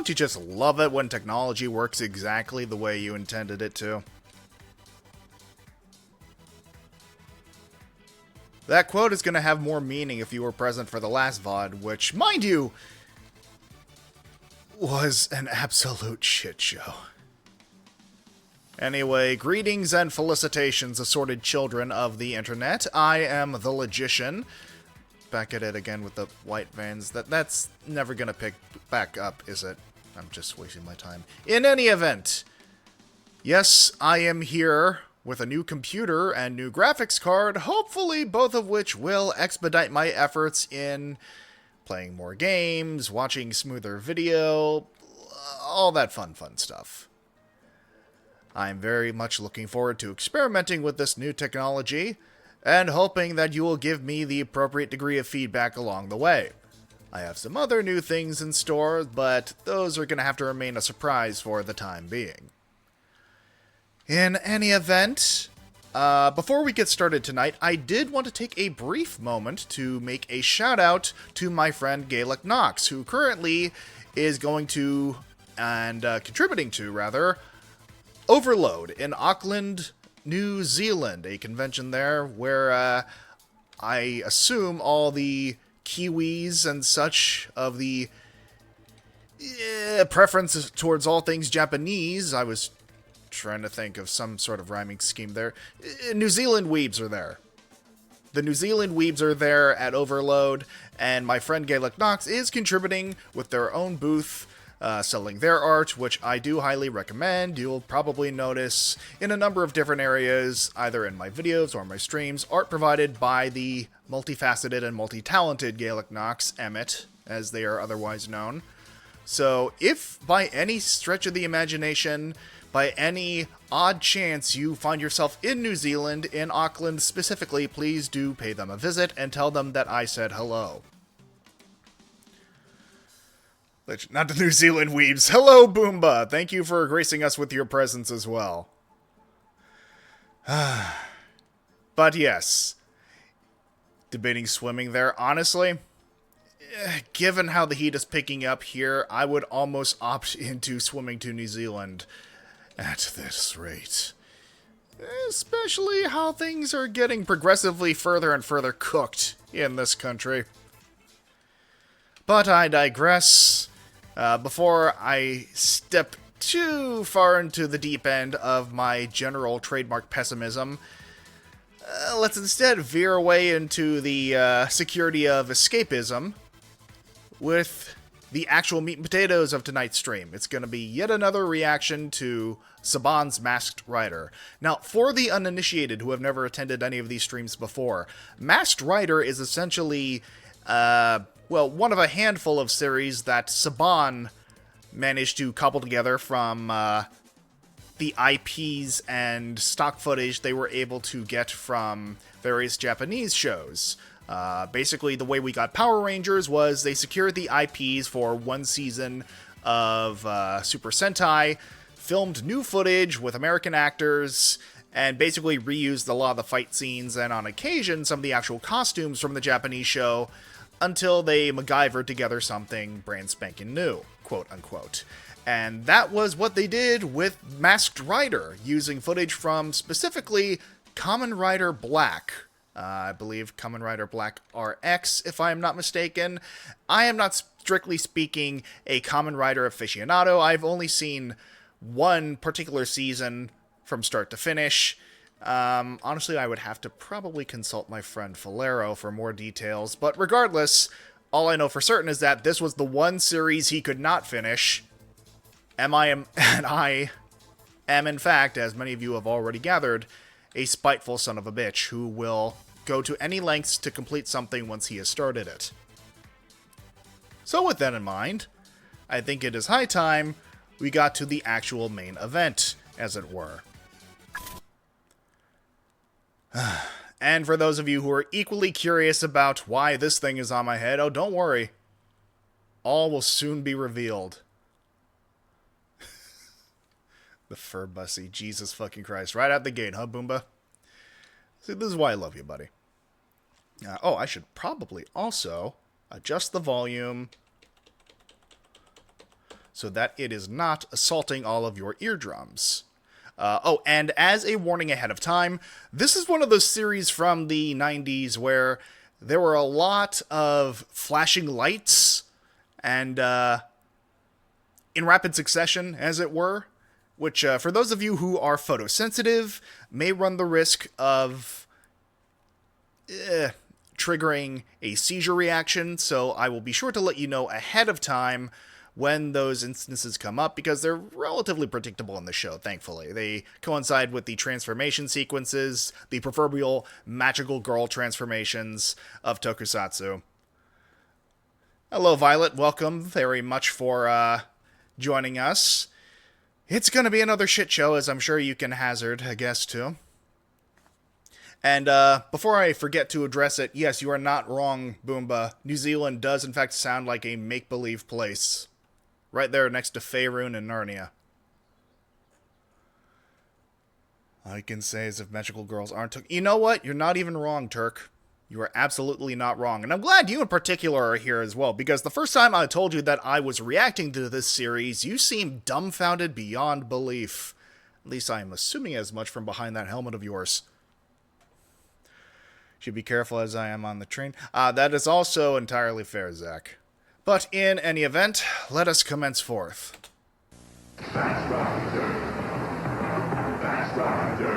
Don't you just love it when technology works exactly the way you intended it to? That quote is going to have more meaning if you were present for the last VOD, which, mind you, was an absolute shit show. Anyway, greetings and felicitations, assorted children of the internet. I am the Logician. Back at it again with the white vans. That's never gonna pick back up, is it? I'm just wasting my time. In any event, yes, I am here with a new computer and new graphics card, hopefully both of which will expedite my efforts in playing more games, watching smoother video, all that fun stuff. I'm very much looking forward to experimenting with this new technology, and hoping that you will give me the appropriate degree of feedback along the way. I have some other new things in store, but those are going to have to remain a surprise for the time being. In any event, before we get started tonight, I did want to take a brief moment to make a shout out to my friend Gaelic Knox, who currently is going to, and contributing to, rather, Overload in Auckland, New Zealand, a convention there where I assume all the Kiwis and such of the preference towards all things Japanese, I was trying to think of some sort of rhyming scheme there, New Zealand weebs are there. The New Zealand weebs are there at Overload, and my friend Gaelic Knox is contributing with their own booth, selling their art, which I do highly recommend. You'll probably notice in a number of different areas, either in my videos or my streams, art provided by the multifaceted and multi-talented Gaelic Knox, Emmett, as they are otherwise known. So if by any stretch of the imagination, by any odd chance you find yourself in New Zealand, in Auckland specifically, please do pay them a visit and tell them that I said hello. Not the New Zealand weebs. Hello, Boomba. Thank you for gracing us with your presence as well. But yes, debating swimming there. Honestly, given how the heat is picking up here, I would almost opt into swimming to New Zealand at this rate. Especially how things are getting progressively further and further cooked in this country. But I digress. Before I step too far into the deep end of my general trademark pessimism, let's instead veer away into the security of escapism with the actual meat and potatoes of tonight's stream. It's going to be yet another reaction to Saban's Masked Rider. Now, for the uninitiated who have never attended any of these streams before, Masked Rider is essentially one of a handful of series that Saban managed to cobble together from the IPs and stock footage they were able to get from various Japanese shows. Basically, the way we got Power Rangers was they secured the IPs for one season of Super Sentai, filmed new footage with American actors, and basically reused a lot of the fight scenes and on occasion some of the actual costumes from the Japanese show, until they MacGyvered together something brand spanking new, quote unquote. And that was what they did with Masked Rider, using footage from specifically Kamen Rider Black. I believe Kamen Rider Black RX, if I am not mistaken. I am not strictly speaking a Kamen Rider aficionado. I've only seen one particular season from start to finish. Honestly, I would have to probably consult my friend Falero for more details, but regardless, all I know for certain is that this was the one series he could not finish. And I am, in fact, as many of you have already gathered, a spiteful son of a bitch who will go to any lengths to complete something once he has started it. So with that in mind, I think it is high time we got to the actual main event, as it were. And for those of you who are equally curious about why this thing is on my head, oh, don't worry. All will soon be revealed. The fur bussy, Jesus fucking Christ. Right out the gate, huh, Boomba? See, this is why I love you, buddy. I should probably also adjust the volume so that it is not assaulting all of your eardrums. Oh, and as a warning ahead of time, this is one of those series from the 90s where there were a lot of flashing lights and in rapid succession, as it were, which for those of you who are photosensitive may run the risk of triggering a seizure reaction, so I will be sure to let you know ahead of time when those instances come up, because they're relatively predictable in the show, thankfully. They coincide with the transformation sequences, the proverbial magical girl transformations of tokusatsu. Hello, Violet. Welcome very much for joining us. It's going to be another shit show, as I'm sure you can hazard a guess to. And before I forget to address it, yes, you are not wrong, Boomba. New Zealand does in fact sound like a make-believe place. Right there next to Faerun and Narnia. All I can say is if magical girls aren't... You know what? You're not even wrong, Turk. You are absolutely not wrong. And I'm glad you in particular are here as well, because the first time I told you that I was reacting to this series, you seemed dumbfounded beyond belief. At least I am assuming as much from behind that helmet of yours. Should be careful as I am on the train. That is also entirely fair, Zach. But in any event, let us commence forth. Fast Rider. Fast Rider.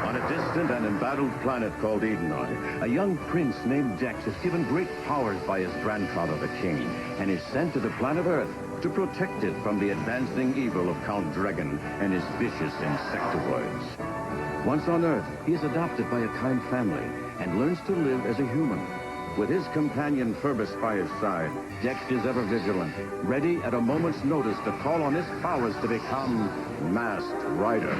On a distant and embattled planet called Edenoi, a young prince named Dex is given great powers by his grandfather, the king, and is sent to the planet Earth to protect it from the advancing evil of Count Dragon and his vicious insectoids. Once on Earth, he is adopted by a kind family and learns to live as a human. With his companion Phoebus by his side, Dex is ever vigilant, ready at a moment's notice to call on his powers to become Masked Rider.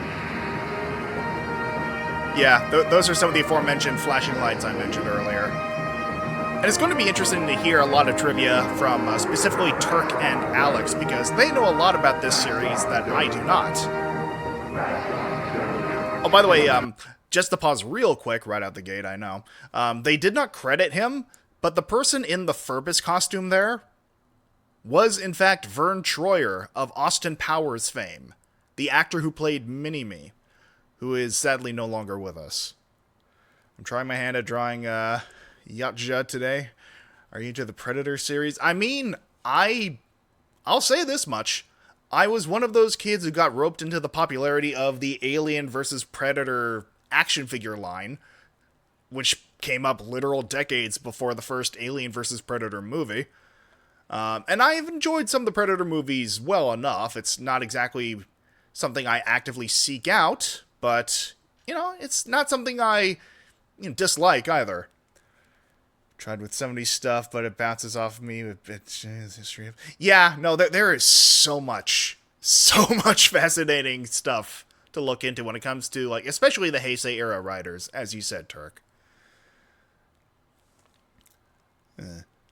Yeah, those are some of the aforementioned flashing lights I mentioned earlier. And it's going to be interesting to hear a lot of trivia from specifically Turk and Alex, because they know a lot about this series that I do not. Oh, by the way, just to pause real quick right out the gate, I know. They did not credit him, but the person in the Phoebus costume there was, in fact, Vern Troyer of Austin Powers fame, the actor who played Mini-Me, who is sadly no longer with us. I'm trying my hand at drawing Yakuza today. Are you into the Predator series? I mean, I'll say this much. I was one of those kids who got roped into the popularity of the Alien vs. Predator action figure line, which came up literal decades before the first Alien vs. Predator movie. And I have enjoyed some of the Predator movies well enough. It's not exactly something I actively seek out, but, it's not something I dislike either. Tried with 70s stuff, but it bounces off of me with history of... Yeah, no, there is so much fascinating stuff to look into when it comes to, especially the Heisei era riders, as you said, Turk.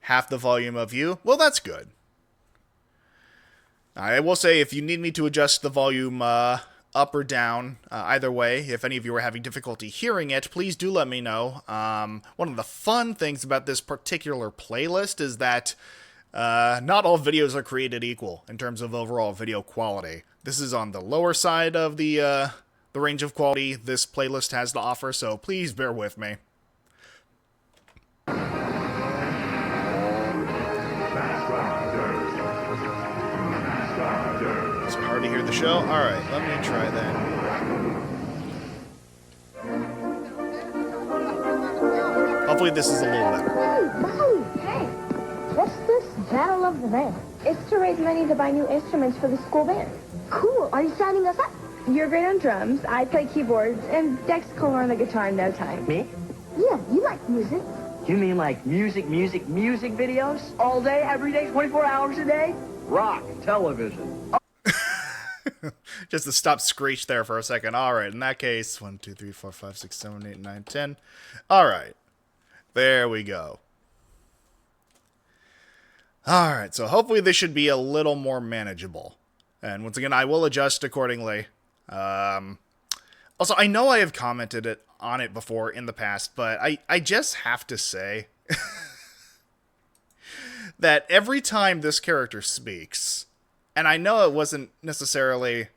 Half the volume of you? Well, that's good. I will say, if you need me to adjust the volume up or down, either way, if any of you are having difficulty hearing it, please do let me know. One of the fun things about this particular playlist is that not all videos are created equal in terms of overall video quality. This is on the lower side of the range of quality this playlist has to offer, so please bear with me. Is it hard to hear the show? Alright, let me try that. Hopefully this is a little better. Hey, what's this Battle of the Band? It's to raise money to buy new instruments for the school band. Cool. Are you signing us up? You're great on drums, I play keyboards, and Dex can learn the guitar in no time. Me? Yeah, you like music. You mean like music videos? All day, every day, 24 hours a day? Rock television. Just to stop screech there for a second. Alright, in that case, 1, 2, 3, 4, 5, 6, 7, 8, 9, 10. Alright. There we go. Alright, so hopefully this should be a little more manageable. And once again, I will adjust accordingly. Also, I know I have commented on it before in the past, but I just have to say that every time this character speaks, And I know it wasn't necessarily...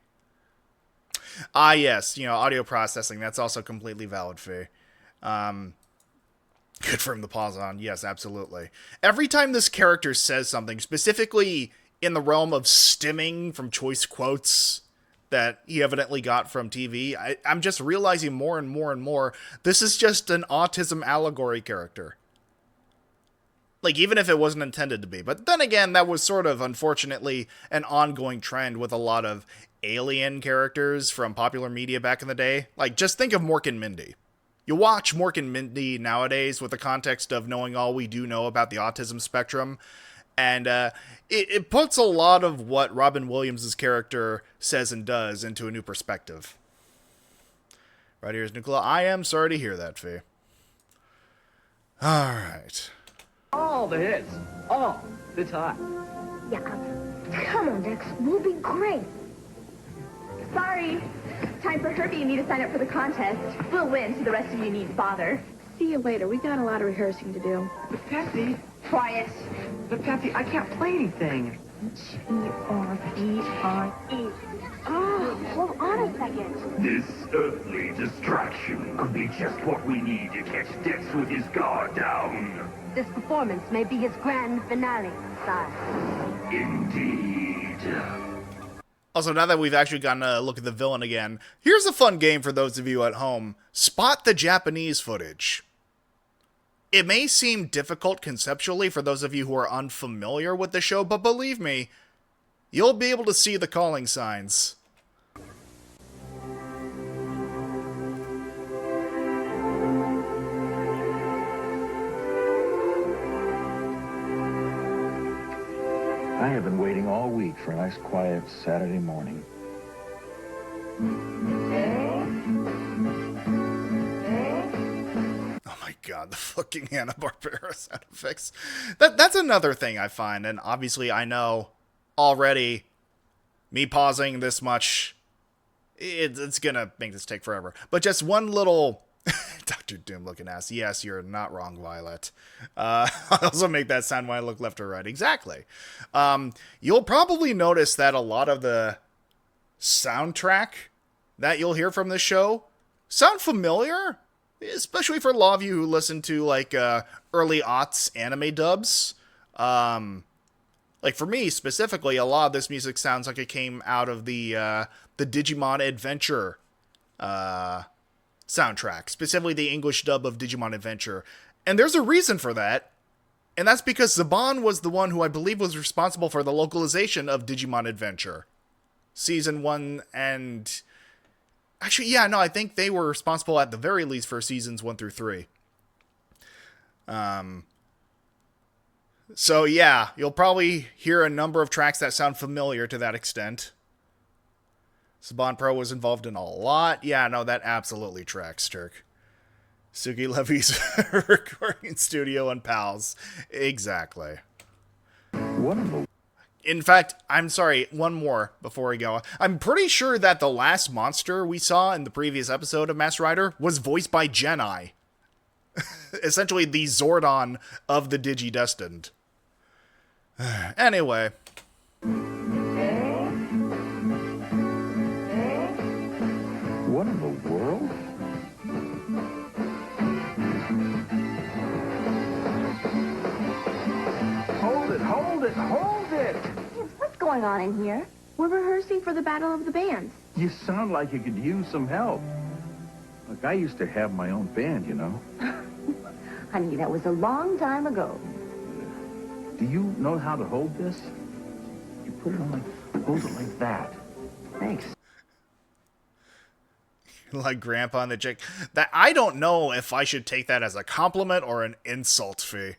Ah, yes, audio processing. That's also completely valid, Fee. Good for him to pause on. Yes, absolutely. Every time this character says something, specifically in the realm of stimming from choice quotes that he evidently got from TV, I'm just realizing more and more and more, this is just an autism allegory character. Like, even if it wasn't intended to be. But then again, that was sort of, unfortunately, an ongoing trend with a lot of alien characters from popular media back in the day. Like, just think of Mork and Mindy. You watch Mork and Mindy nowadays with the context of knowing all we do know about the autism spectrum, and it puts a lot of what Robin Williams' character says and does into a new perspective. Right, here's Nicola. I am sorry to hear that, Fee. Alright. All the hits. All the time. Yeah, come on, Dex. We'll be great. Sorry. Time for Herbie and me to sign up for the contest. We'll win, so the rest of you needn't bother. See you later. We got a lot of rehearsing to do. But Patsy, Quiet. but Patsy, I can't play anything. H-E-R-B-I-E. Oh, hold on a second. This earthly distraction could be just what we need to catch Dex with his guard down. This performance may be his grand finale, sire. Indeed. Also, now that we've actually gotten a look at the villain again, here's a fun game for those of you at home. Spot the Japanese footage. It may seem difficult conceptually for those of you who are unfamiliar with the show, but believe me, you'll be able to see the calling signs. I have been waiting all week for a nice, quiet Saturday morning. Oh my god, the fucking Hanna-Barbera sound effects. That's another thing I find, and obviously I know already, me pausing this much, it's gonna make this take forever. But just one little... Dr. Doom looking ass. Yes, you're not wrong, Violet. I'll also make that sound when I look left or right. Exactly. You'll probably notice that a lot of the soundtrack that you'll hear from this show sound familiar, especially for a lot of you who listen to like early aughts anime dubs. Like for me specifically, a lot of this music sounds like it came out of the Digimon Adventure soundtrack, specifically the English dub of Digimon Adventure. And there's a reason for that, and that's because Saban was the one who I believe was responsible for the localization of Digimon Adventure. Season 1 and... Actually, yeah, no, I think they were responsible at the very least for seasons 1 through 3. So yeah, you'll probably hear a number of tracks that sound familiar to that extent. Saban Pro was involved in a lot. Yeah, no, that absolutely tracks, Turk. Suki Levy's recording studio and pals. Exactly. Wonderful. In fact, I'm sorry, one more before we go. I'm pretty sure that the last monster we saw in the previous episode of Master Rider was voiced by Genai. Essentially the Zordon of the Digi-Destined. Anyway. What in the world? Hold it, hold it, hold it! What's going on in here? We're rehearsing for the Battle of the Bands. You sound like you could use some help. Look, I used to have my own band, you know. Honey, that was a long time ago. Do you know how to hold this? You put it on like, hold it like that. Thanks. Like Grandpa and the chick. That I don't know if I should take that as a compliment or an insult, Fee.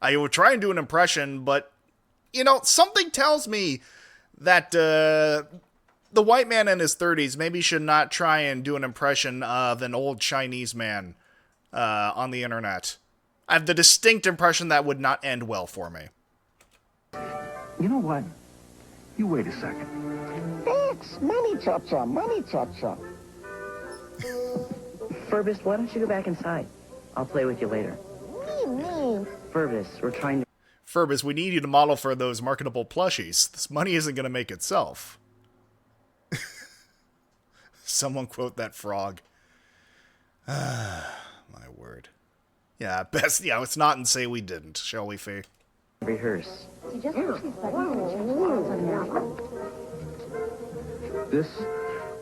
I would try and do an impression, but, you know, something tells me that the white man in his 30s maybe should not try and do an impression of an old Chinese man on the internet. I have the distinct impression that would not end well for me. You know what? You wait a second. Thanks. Money, cha-cha. Money, cha-cha. Furbus, why don't you go back inside? I'll play with you later. Me. Furbus, we're trying to... Furbus, we need you to model for those marketable plushies. This money isn't going to make itself. Someone quote that frog. My word. Yeah, best. Yeah, let's not and say we didn't, shall we, Fee? Rehearse. You just actually studied This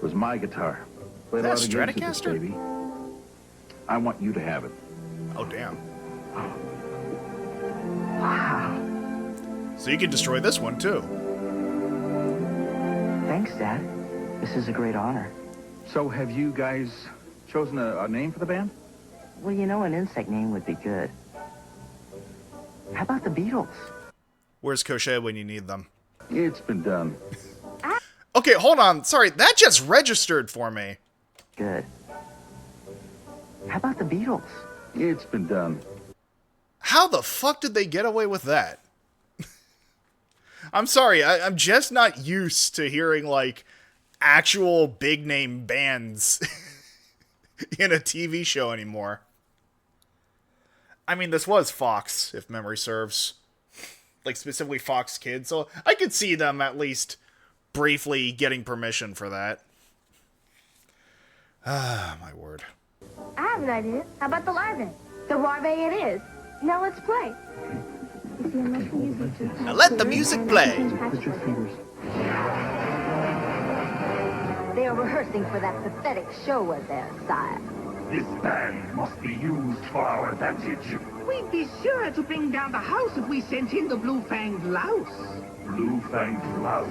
was my guitar. Played a That lot of gigs with this Stratocaster? baby. I want you to have it. Oh, damn. Wow. So you can destroy this one, too. Thanks, Dad. This is a great honor. So have you guys chosen a name for the band? Well, you know, an insect name would be good. How about the Beatles? Where's Cochet when you need them? It's been done. Okay, hold on. Sorry, that just registered for me. Good. How about the Beatles? It's been done. How the fuck did they get away with that? I'm sorry, I'm just not used to hearing, like, actual big-name bands in a TV show anymore. I mean, this was Fox, if memory serves. Like, specifically Fox Kids, so I could see them at least briefly getting permission for that. Ah, my word. I have an idea. How about the larvae? The larvae it is. Now let's play. You see, unless we use these two Now let the music play. Put your fingers. They are rehearsing for that pathetic show of theirs, sire. This band must be used for our advantage. We'd be sure to bring down the house if we sent in the blue-fanged louse. Blue-fanged louse.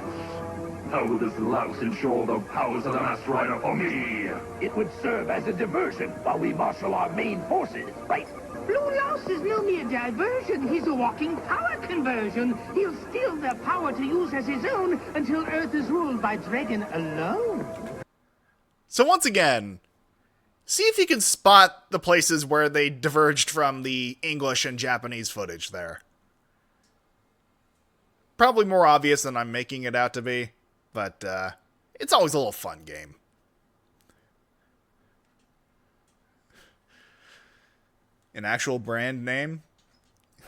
How will this louse ensure the powers of the Masked Rider for me? It would serve as a diversion while we marshal our main forces, right? Blue Louse is no mere diversion. He's a walking power conversion. He'll steal their power to use as his own until Earth is ruled by Dragon alone. So once again, see if you can spot the places where they diverged from the English and Japanese footage there. Probably more obvious than I'm making it out to be, but it's always a little fun game. An actual brand name?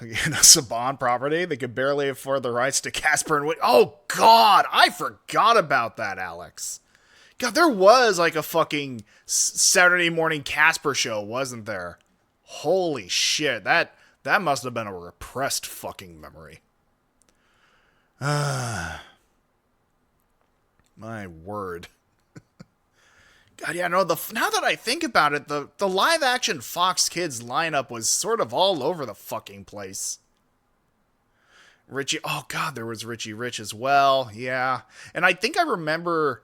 In a Saban property? They could barely afford the rights to Casper and Witch. Oh, God! I forgot about that, Alex. God, there was like a fucking Saturday morning Casper show, wasn't there? Holy shit. That must have been a repressed fucking memory. My word. God, yeah, no, now that I think about it, the live-action Fox Kids lineup was sort of all over the fucking place. Richie, oh God, there was Richie Rich as well, yeah. And I think I remember,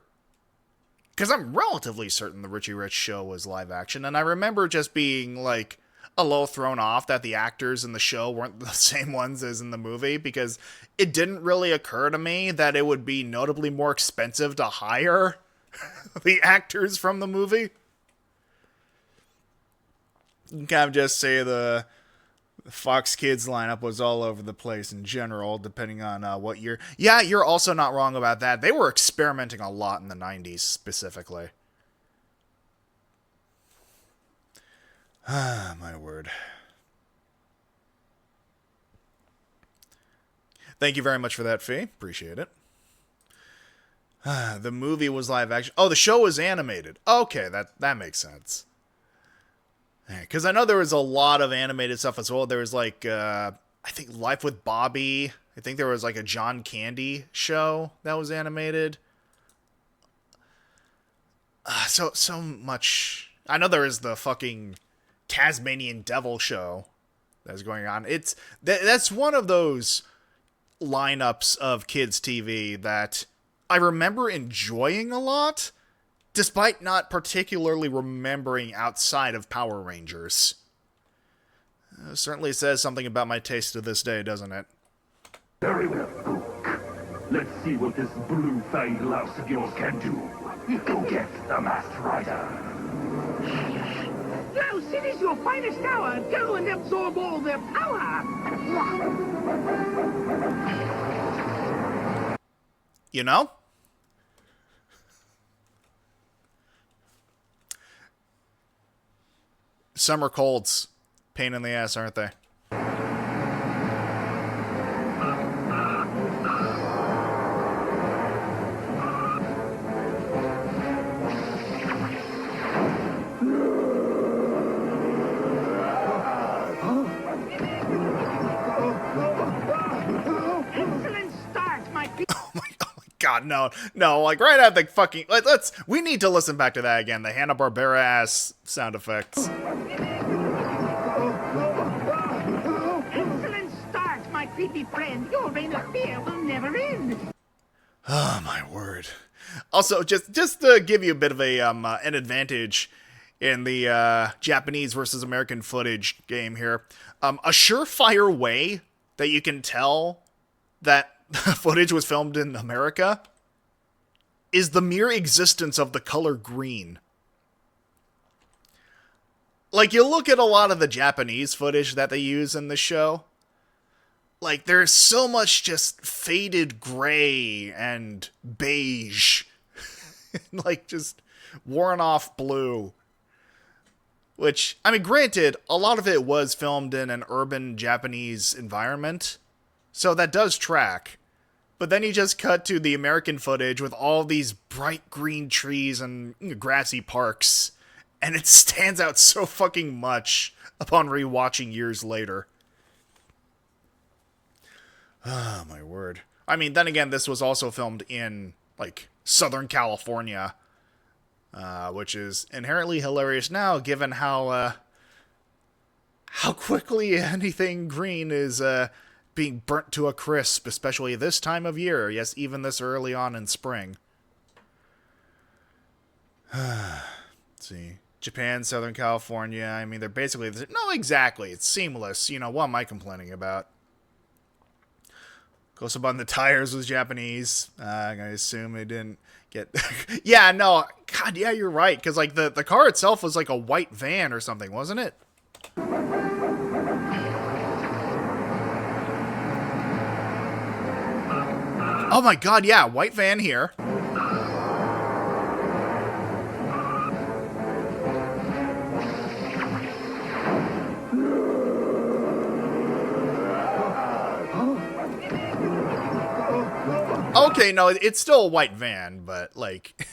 because I'm relatively certain the Richie Rich show was live-action, and I remember just being, like, a little thrown off that the actors in the show weren't the same ones as in the movie, because it didn't really occur to me that it would be notably more expensive to hire the actors from the movie. You can kind of just say the Fox Kids lineup was all over the place in general, depending on what year. Yeah, you're also not wrong about that. They were experimenting a lot in the 90s, specifically. Ah, my word. Thank you very much for that, Fee. Appreciate it. The movie was live action. Oh, the show was animated. Okay, that makes sense. Because I know there was a lot of animated stuff as well. There was like, I think Life with Bobby. I think there was like a John Candy show that was animated. So much. I know there is the fucking Tasmanian Devil show that's going on. That's one of those lineups of kids TV that I remember enjoying a lot, despite not particularly remembering outside of Power Rangers. Certainly says something about my taste to this day, doesn't it? Very well, Gook. Let's see what this blue-fanged louse of yours can do. Go get the Masked Rider. Louse, it is your finest hour. Go and absorb all their power. You know? Summer colds. Pain in the ass, aren't they? God, no, like right at the fucking, we need to listen back to that again, the Hanna-Barbera ass sound effects. Excellent start, my creepy friend. Your reign of fear will never end. Oh my word. Also, just to give you a bit of a an advantage in the Japanese versus American footage game here, a surefire way that you can tell that footage was filmed in America is the mere existence of the color green. Like, you look at a lot of the Japanese footage that they use in the show, like, there's so much just faded gray and beige. Like, just worn off blue. Which, I mean, granted, a lot of it was filmed in an urban Japanese environment, so that does track. But then you just cut to the American footage with all these bright green trees and grassy parks, and it stands out so fucking much upon rewatching years later. Ah, my word. I mean, then again, this was also filmed in, like, Southern California, which is inherently hilarious now, given how quickly anything green is being burnt to a crisp, especially this time of year. Yes, even this early on in spring. Let's see. Japan, Southern California, I mean, they're basically... No, exactly. It's seamless. You know, what am I complaining about? Saban, the tires was Japanese. I assume it didn't get... Yeah, no. God, yeah, you're right. Because, like, the car itself was like a white van or something, wasn't it? Oh my god, yeah, white van here. Okay, no, it's still a white van, but, like,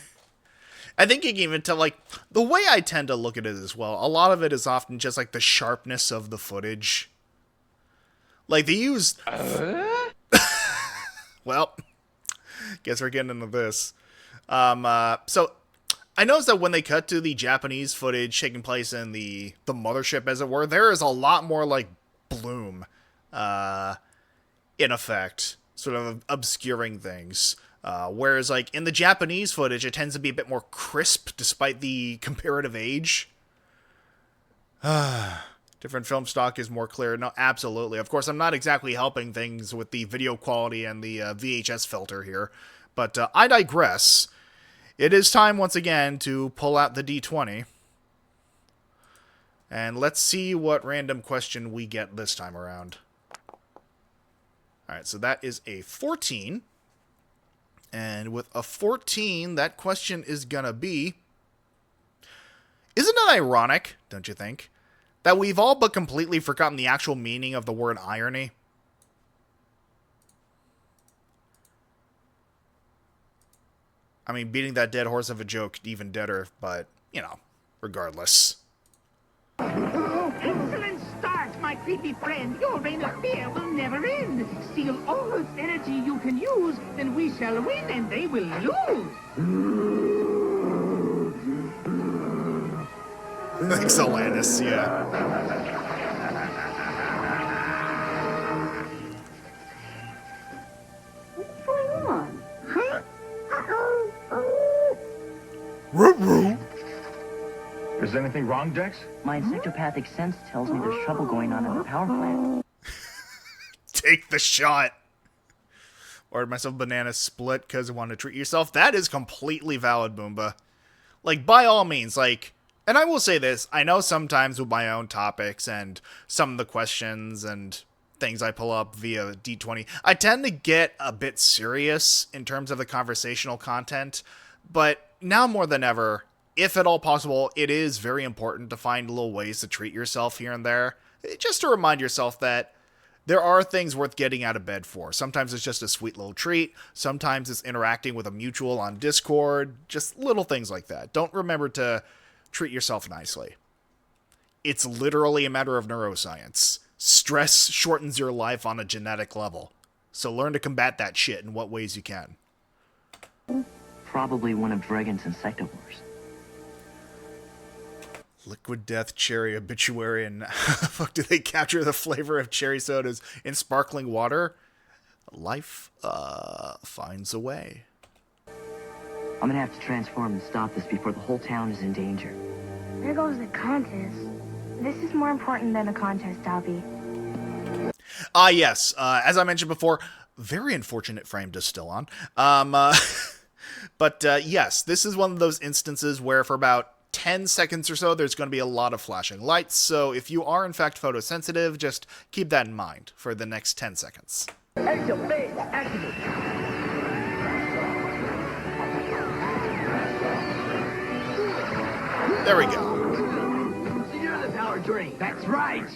I think you can even tell, like, the way I tend to look at it as well, a lot of it is often just, like, the sharpness of the footage. Like, they use... Well, guess we're getting into this. So, I noticed that when they cut to the Japanese footage taking place in the mothership, as it were, there is a lot more, like, bloom, in effect. Sort of obscuring things. Whereas, like, in the Japanese footage, it tends to be a bit more crisp, despite the comparative age. Different film stock is more clear. No, absolutely. Of course, I'm not exactly helping things with the video quality and the VHS filter here. But I digress. It is time, once again, to pull out the D20. And let's see what random question we get this time around. Alright, so that is a 14. And with a 14, that question is gonna be... Isn't it ironic, don't you think, that we've all but completely forgotten the actual meaning of the word irony? I mean, beating that dead horse of a joke, even deader, but, you know, regardless. Excellent start, my creepy friend. Your reign of fear will never end. Steal all its energy you can use, then we shall win and they will lose. Excelantis, yeah. What's going on? Is anything wrong, Dex? My insectopathic sense tells me there's trouble going on at the power plant. Take the shot. Ordered myself a banana split because I wanted to treat yourself. That is completely valid, Boomba. Like, by all means, like... And I will say this, I know sometimes with my own topics and some of the questions and things I pull up via D20, I tend to get a bit serious in terms of the conversational content, but now more than ever, if at all possible, it is very important to find little ways to treat yourself here and there, just to remind yourself that there are things worth getting out of bed for. Sometimes it's just a sweet little treat. Sometimes it's interacting with a mutual on Discord. Just little things like that. Don't remember to treat yourself nicely. It's literally a matter of neuroscience. Stress shortens your life on a genetic level. So learn to combat that shit in what ways you can. Probably one of Dragon's insectivores. Liquid Death Cherry Obituary, and how the fuck do they capture the flavor of cherry sodas in sparkling water? Life, finds a way. I'm gonna have to transform and stop this before the whole town is in danger. There goes the contest. This is more important than a contest, Dobby. Yes. As I mentioned before, very unfortunate frame to still on. But yes, this is one of those instances where for about 10 seconds or so, there's going to be a lot of flashing lights. So if you are in fact photosensitive, just keep that in mind for the next 10 seconds. Exo phase activate. There we go. So you're the power drain. That's right.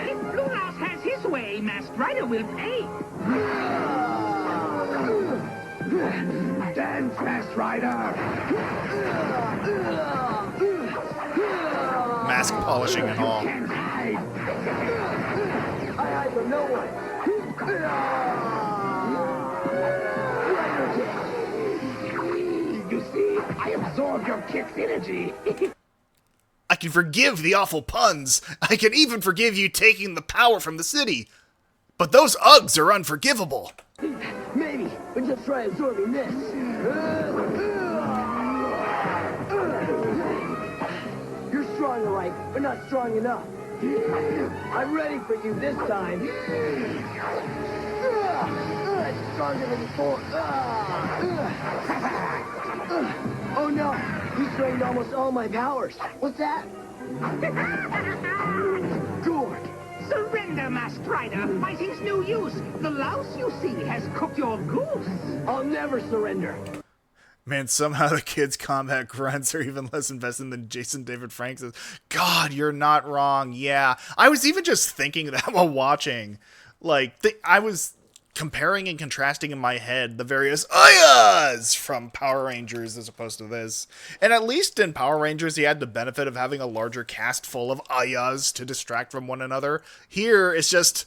If Blue Louse has his way, Masked Rider will pay. Dance, Masked Rider! Mask polishing and all. Can't hide! I hide from no one. You see, I absorb your kick's energy. I can forgive the awful puns. I can even forgive you taking the power from the city. But those Uggs are unforgivable. Maybe, but just try absorbing this. You're strong, all right, but not strong enough. I'm ready for you this time. It's stronger than before. Oh no, you drained almost all my powers. What's that? Good. Surrender, Masked Rider. Fighting's no use. The louse, you see, has cooked your goose. I'll never surrender. Man, somehow the kids' combat grunts are even less invested than Jason David Franks is. God, you're not wrong. Yeah. I was even just thinking that while watching. Like, I was comparing and contrasting in my head the various Ayas from Power Rangers as opposed to this. And at least in Power Rangers, he had the benefit of having a larger cast full of Ayas to distract from one another. Here, it's just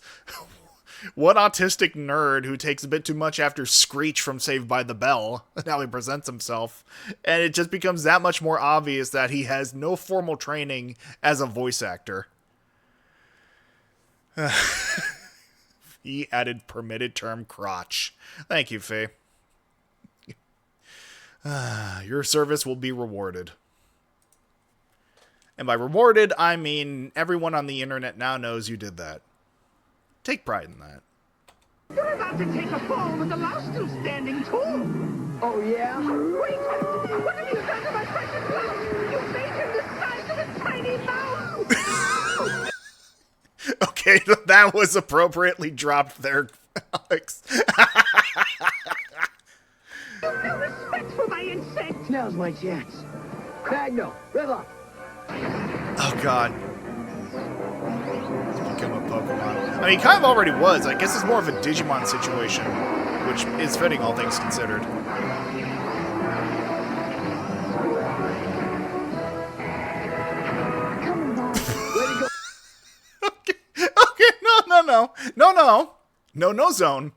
one autistic nerd who takes a bit too much after Screech from Saved by the Bell, and how he presents himself. And it just becomes that much more obvious that he has no formal training as a voice actor. He added permitted term crotch. Thank you, Faye. Your service will be rewarded. And by rewarded, I mean everyone on the internet now knows you did that. Take pride in that. You're about to take a fall with the louse still standing tall. Oh yeah? Wait! What have you done to my precious louse? You made him the size of a tiny mouse! Okay, that was appropriately dropped there, Alex. No respect for my insect! Now's my chance. Magno, rev up. Oh, God. He's become a Pokemon. I mean, he kind of already was. I guess it's more of a Digimon situation, which is fitting, all things considered. No zone.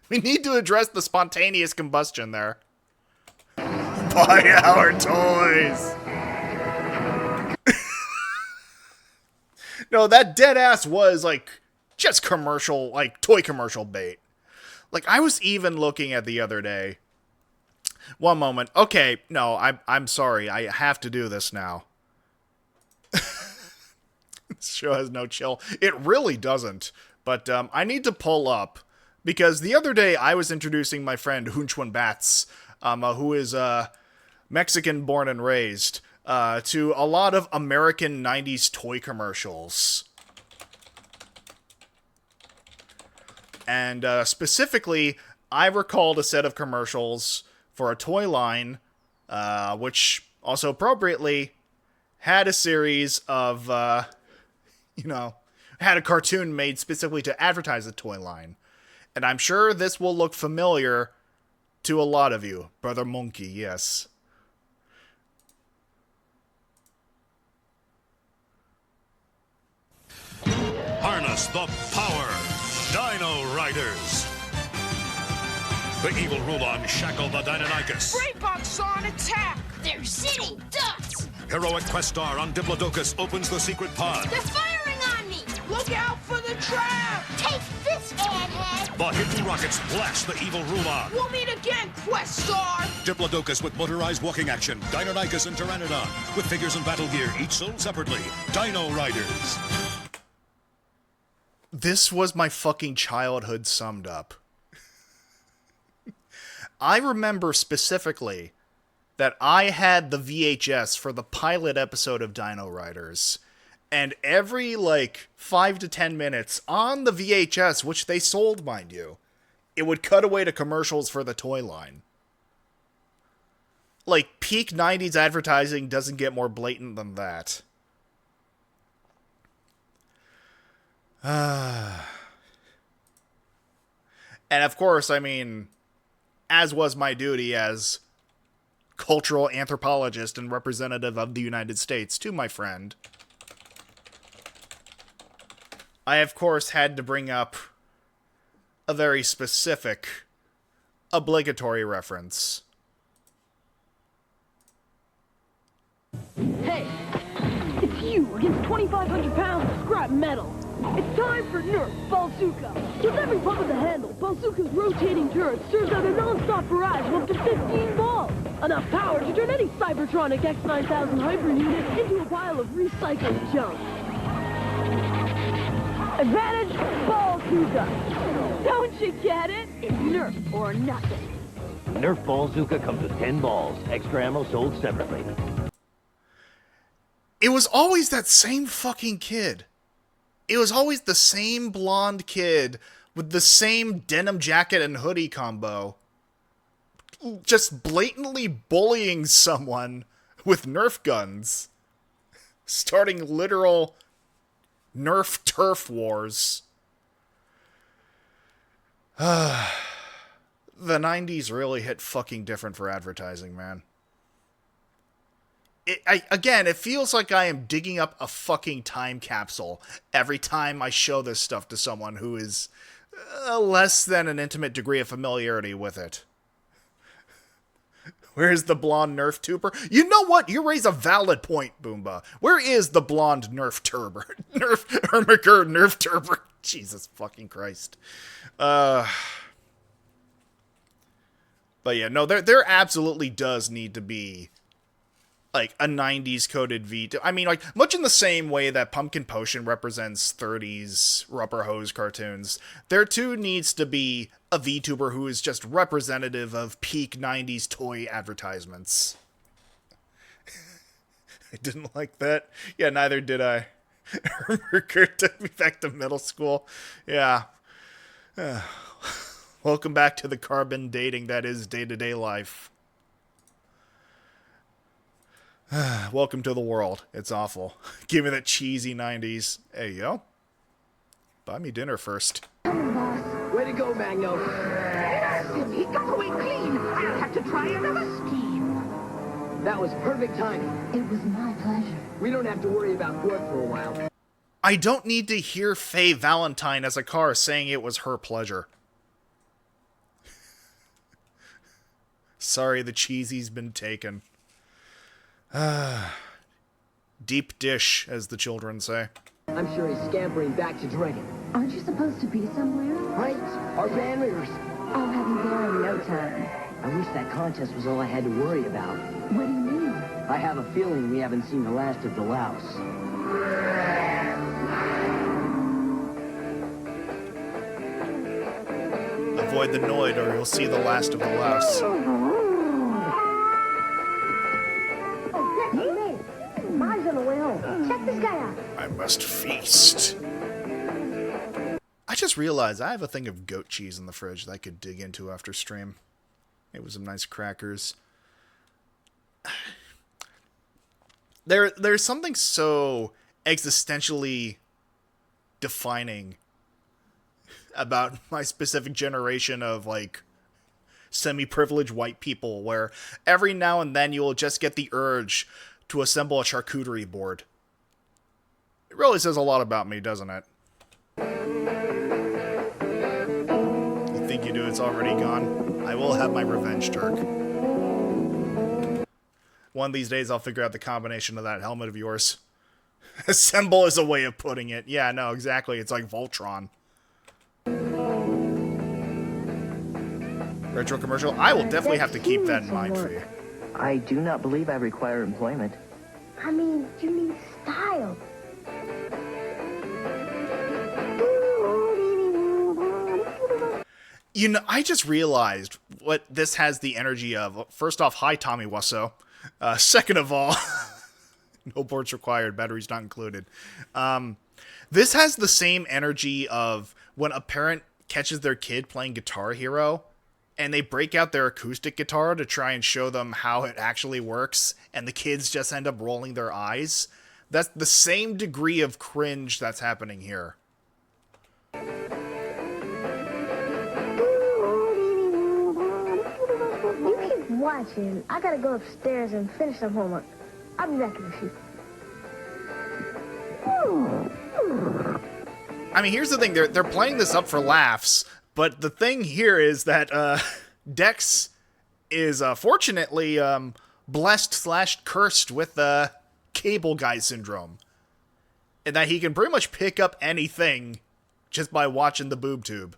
We need to address the spontaneous combustion there. Buy our toys! No, that dead ass was, like, just commercial, like, toy commercial bait. Like, I was even looking at the other day. One moment. Okay, no, I'm sorry. I have to do this now. This show has no chill. It really doesn't. But I need to pull up, because the other day I was introducing my friend Hunchwan Bats, who is Mexican born and raised, to a lot of American 90s toy commercials. And specifically, I recalled a set of commercials for a toy line, which also appropriately had a series of, had a cartoon made specifically to advertise the toy line. And I'm sure this will look familiar to a lot of you. Brother Monkey, yes. us the power, Dino Riders. The evil Rulon shackled the Deinonychus. Brainbox on attack! They're sitting ducks! Heroic Questar on Diplodocus opens the secret pod. They're firing on me! Look out for the trap! Take this, airhead! The hidden rockets blast the evil Rulon. We'll meet again, Questar! Diplodocus with motorized walking action. Deinonychus and Pteranodon with figures and battle gear, each sold separately. Dino Riders. This was my fucking childhood summed up. I remember specifically that I had the VHS for the pilot episode of Dino Riders, and every, 5 to 10 minutes on the VHS, which they sold, mind you, it would cut away to commercials for the toy line. Peak 90s advertising doesn't get more blatant than that. And of course, as was my duty as cultural anthropologist and representative of the United States to my friend, I of course had to bring up a very specific, obligatory reference. Hey, it's you against 2,500 pounds of scrap metal. It's time for Nerf Bazooka. With every pump of the handle, Bazooka's rotating turret serves out a non-stop barrage of up to 15 balls. Enough power to turn any Cybertronic X9000 Hyper unit into a pile of recycled junk. Advantage Bazooka. Don't you get it? It's Nerf or nothing. Nerf Bazooka comes with 10 balls. Extra ammo sold separately. It was always that same fucking kid. It was always the same blonde kid with the same denim jacket and hoodie combo, just blatantly bullying someone with Nerf guns, starting literal Nerf turf wars. The 90s really hit fucking different for advertising, man. It feels like I am digging up a fucking time capsule every time I show this stuff to someone who is less than an intimate degree of familiarity with it. Where's the blonde Nerf tuber? You know what? You raise a valid point, Boomba. Where is the blonde Nerf turber? Nerf turber. Jesus fucking Christ. But yeah, no, there absolutely does need to be a 90s coded V. Much in the same way that Pumpkin Potion represents 30s rubber hose cartoons, there too needs to be a VTuber who is just representative of peak 90s toy advertisements. I didn't like that. Yeah, neither did I. Hermurker took me back to middle school. Yeah. Welcome back to the carbon dating that is day-to-day life. Welcome to the world. It's awful. Give me that cheesy 90s. Hey, yo. Buy me dinner first. Way to go, Magno. He got away clean. I'll have to try another scheme. That was perfect timing. It was my pleasure. We don't have to worry about work for a while. I don't need to hear Faye Valentine as a car saying it was her pleasure. Sorry, the cheesy's been taken. Deep dish, as the children say. I'm sure he's scampering back to drinking. Aren't you supposed to be somewhere? Right, our band leaders. I'll have you there in no time. I wish that contest was all I had to worry about. What do you mean? I have a feeling we haven't seen the last of the louse. Avoid the Noid or you'll see the last of the louse. Mine's on the way home. Check this guy out. I must feast. I just realized I have a thing of goat cheese in the fridge that I could dig into after stream. It was some nice crackers. There's something so existentially defining about my specific generation of semi-privileged white people where every now and then you will just get the urge to assemble a charcuterie board. It really says a lot about me, doesn't it? think you do, it's already gone. I will have my revenge, Turk. One of these days, I'll figure out the combination of that helmet of yours. Assemble is a way of putting it. Yeah, no, exactly. It's like Voltron. Retro commercial? I will definitely have to keep that in mind for you. I do not believe I require employment. I mean, you need style. You know, I just realized what this has the energy of. First off, hi, Tommy Wiseau. Second of all, no ports required, batteries not included. This has the same energy of when a parent catches their kid playing Guitar Hero, and they break out their acoustic guitar to try and show them how it actually works, and the kids just end up rolling their eyes. That's the same degree of cringe that's happening here. You keep watching. I gotta go upstairs and finish some homework. I'll be back in a few. I mean, here's the thing. They're playing this up for laughs, but the thing here is that Dex is fortunately blessed/cursed with cable guy syndrome, and that he can pretty much pick up anything just by watching the boob tube.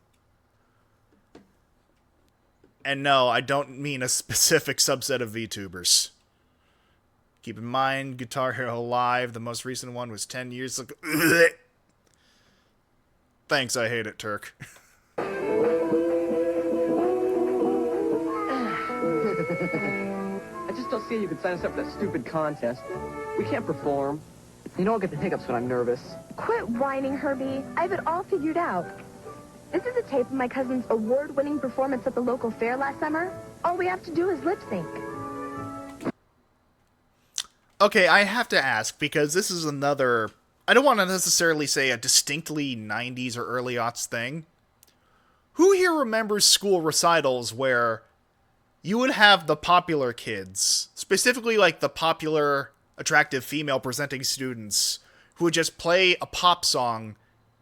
And no, I don't mean a specific subset of VTubers. Keep in mind, Guitar Hero Live, the most recent one, was 10 years ago. Thanks, I hate it, Turk. I just don't see how you could sign us up for that stupid contest. We can't perform. You know I'll get the hiccups when I'm nervous. Quit whining, Herbie. I have it all figured out. This is a tape of my cousin's award-winning performance at the local fair last summer. All we have to do is lip sync. Okay, I have to ask, because this is another... I don't want to necessarily say a distinctly 90s or early aughts thing. Who here remembers school recitals where you would have the popular kids, specifically like the popular, attractive female-presenting students, who would just play a pop song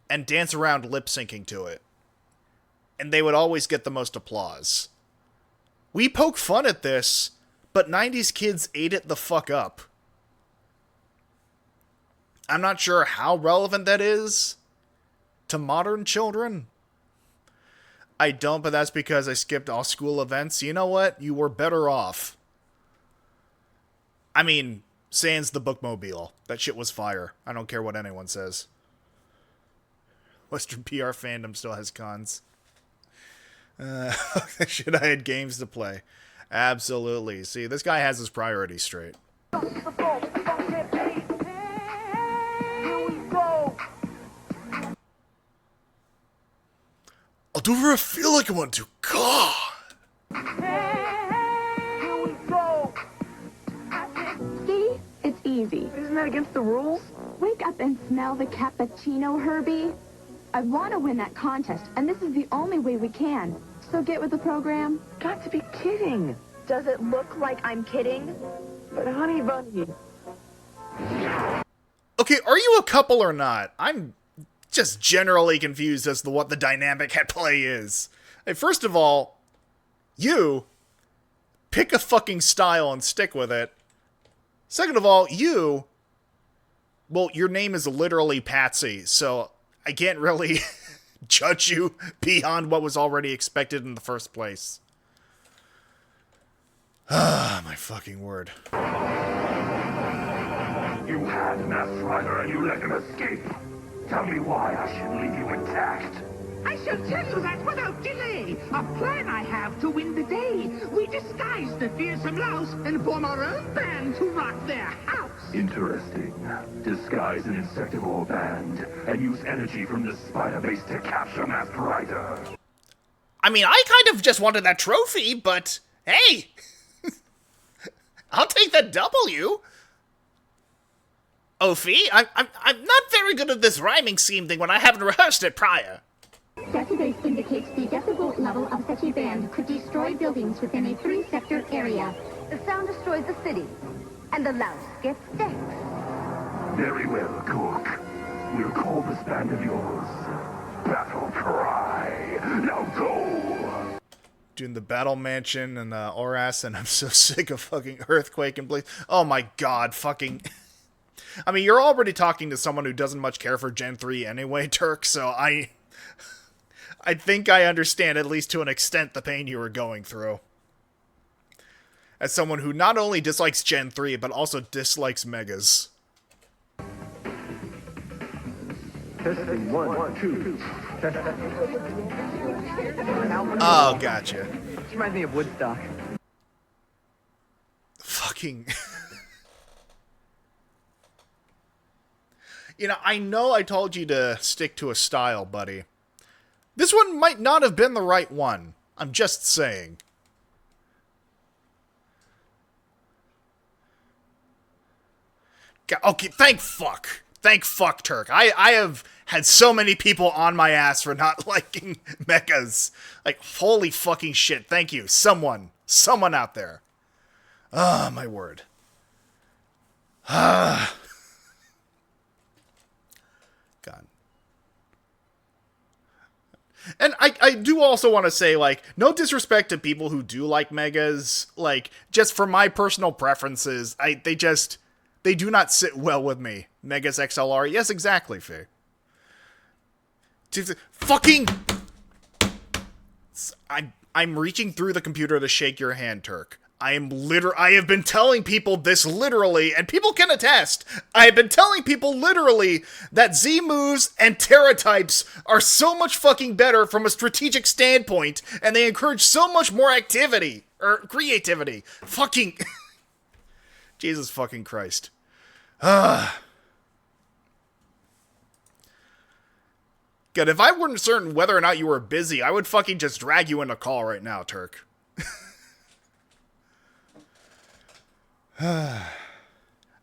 and dance around lip-syncing to it? And they would always get the most applause. We poke fun at this, but 90s kids ate it the fuck up. I'm not sure how relevant that is to modern children. I don't, but that's because I skipped all school events. You know what? You were better off. I mean, sans the bookmobile. That shit was fire. I don't care what anyone says. Western PR fandom still has cons. Should I had games to play? Absolutely. See, this guy has his priorities straight. I'll do whatever I feel like I want to. God! See? It's easy. Isn't that against the rules? Wake up and smell the cappuccino, Herbie. I want to win that contest, and this is the only way we can. So get with the program. Got to be kidding. Does it look like I'm kidding? But honey bunny. Okay, are you a couple or not? I'm just generally confused as to what the dynamic at play is. Hey, first of all, you pick a fucking style and stick with it. Second of all, well, your name is literally Patsy, so I can't really judge you beyond what was already expected in the first place. Ah, my fucking word. You had Masked Rider and you let him escape. Tell me why I should leave you intact. I shall tell you that without delay. A plan I have to win the day. We disguise the fearsome louse and form our own band to rock their house. Interesting. Disguise an insectivore band and use energy from the spider base to capture Masked Rider. I mean, I kind of just wanted that trophy, but hey, I'll take that W. Ophi, I'm not very good at this rhyming scheme thing when I haven't rehearsed it prior. Database indicates the decibel level of such a band could destroy buildings within a 3-sector area. The sound destroys the city, and the louse gets Dex. Very well, Cook. We'll call this band of yours Battle Cry. Now go! doing the Battle Mansion and Oras, and I'm so sick of fucking Earthquake and Blaze. Oh my god, fucking... I mean, you're already talking to someone who doesn't much care for Gen 3 anyway, Turk, so I think I understand, at least to an extent, the pain you were going through. As someone who not only dislikes Gen 3, but also dislikes Megas. Testing 1, 2. Oh, gotcha. This reminds me of Woodstock. Fucking... You know I told you to stick to a style, buddy. This one might not have been the right one. I'm just saying. Okay, thank fuck. Thank fuck, Turk. I have had so many people on my ass for not liking mechas. Like, holy fucking shit. Thank you. Someone out there. Ah, my word. Ah. God. And I do also want to say, like, no disrespect to people who do like megas. Like, just for my personal preferences, they do not sit well with me. Megas XLR. Yes, exactly, Faye. Fucking... I'm reaching through the computer to shake your hand, Turk. I have been telling people this literally, and people can attest. I have been telling people literally that Z moves and Terra types are so much fucking better from a strategic standpoint, and they encourage so much more activity, or creativity. Fucking... Jesus fucking Christ. God, if I weren't certain whether or not you were busy, I would fucking just drag you in a call right now, Turk. I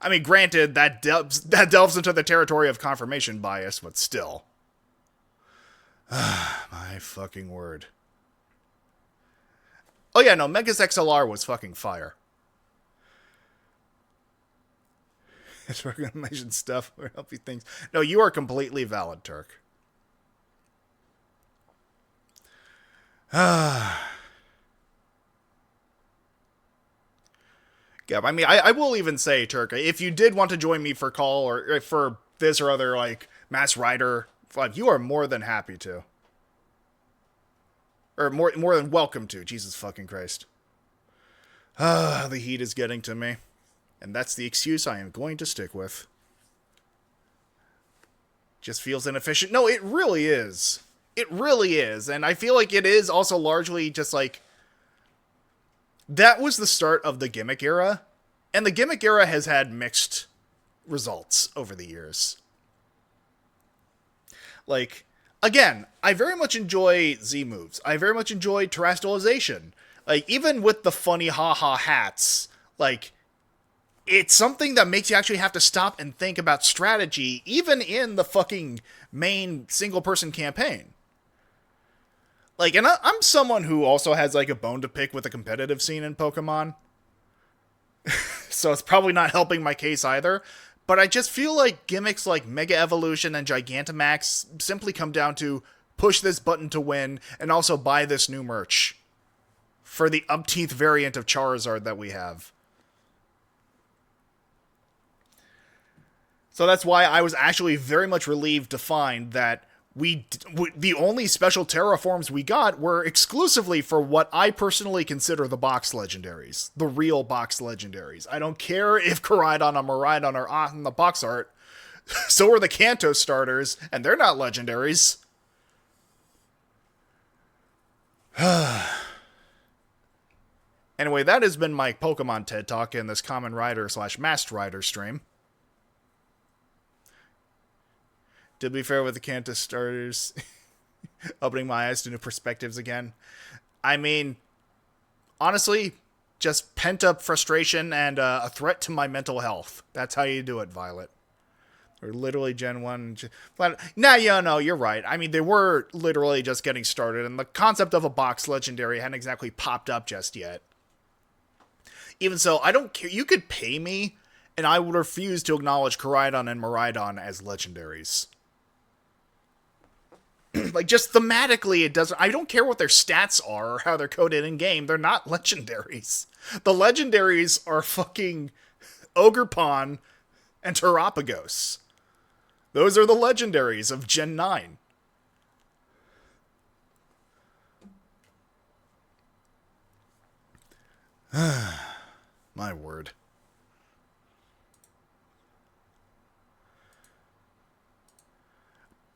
mean, granted, that delves into the territory of confirmation bias, but still. My fucking word. Oh yeah, no, Megas XLR was fucking fire. It's recommendation stuff or help you things. No, you are completely valid, Turk. Yeah, I mean, I will even say, Turk, if you did want to join me for call or for this or other, like, Mass Rider, like, you are more than happy to. Or more than welcome to. Jesus fucking Christ. The heat is getting to me. And that's the excuse I am going to stick with. Just feels inefficient. No, it really is. It really is. And I feel like it is also largely just like... That was the start of the gimmick era. And the gimmick era has had mixed results over the years. Like, again, I very much enjoy Z moves. I very much enjoy terrestrialization. Like, even with the funny haha hats, like, it's something that makes you actually have to stop and think about strategy, even in the fucking main single-person campaign. Like, and I'm someone who also has, like, a bone to pick with the competitive scene in Pokemon. So it's probably not helping my case either. But I just feel like gimmicks like Mega Evolution and Gigantamax simply come down to push this button to win and also buy this new merch for the umpteenth variant of Charizard that we have. So that's why I was actually very much relieved to find that the only special terraforms we got were exclusively for what I personally consider the box legendaries. The real box legendaries. I don't care if Koraidon or Miraidon are on the box art. So are the Kanto starters, and they're not legendaries. Anyway, that has been my Pokemon TED Talk in this Common Rider / Masked Rider stream. To be fair with the Kanto starters, opening my eyes to new perspectives again. I mean, honestly, just pent-up frustration and a threat to my mental health. That's how you do it, Violet. Or literally Gen 1. Nah, yeah, no, you're right. I mean, they were literally just getting started, and the concept of a box legendary hadn't exactly popped up just yet. Even so, I don't care. You could pay me, and I would refuse to acknowledge Koraidon and Miraidon as legendaries. Like, just thematically, it doesn't... I don't care what their stats are or how they're coded in-game. They're not legendaries. The legendaries are fucking Ogerpon and Terapagos. Those are the legendaries of Gen 9. My word.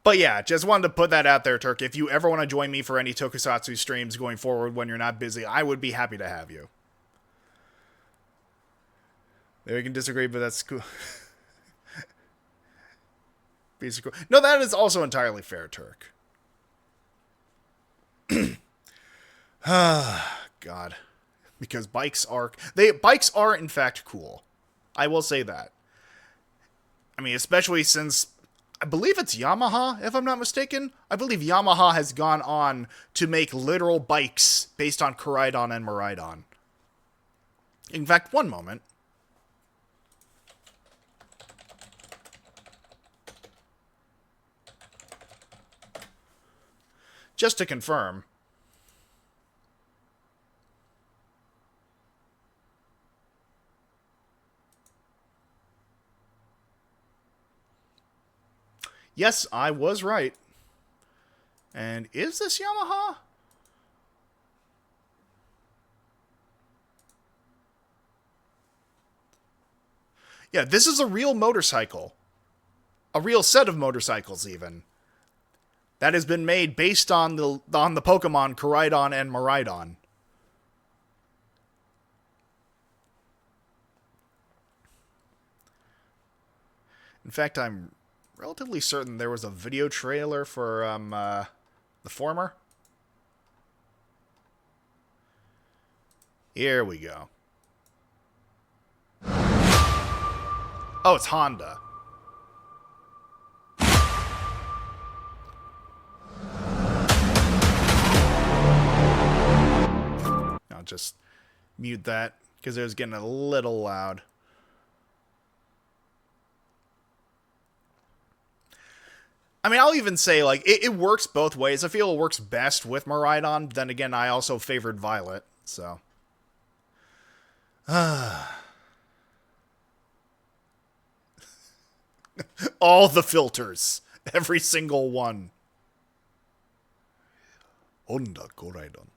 But yeah, just wanted to put that out there, Turk. If you ever want to join me for any Tokusatsu streams going forward when you're not busy, I would be happy to have you. There, we can disagree, but that's cool. Cool. No, that is also entirely fair, Turk. God. Because bikes are in fact cool. I will say that. I mean, especially since I believe it's Yamaha, if I'm not mistaken. I believe Yamaha has gone on to make literal bikes based on Koraidon and Miraidon. In fact, one moment. Just to confirm. Yes, I was right. And is this Yamaha? Yeah, this is a real motorcycle. A real set of motorcycles, even. That has been made based on the Pokemon Koraidon and Miraidon. In fact, I'm relatively certain there was a video trailer for the former. Here we go. Oh, it's Honda. I'll just mute that because it was getting a little loud. I mean, I'll even say, like, it works both ways. I feel it works best with Miraidon. Then again, I also favored Violet, so. All the filters. Every single one. Honda Koraidon.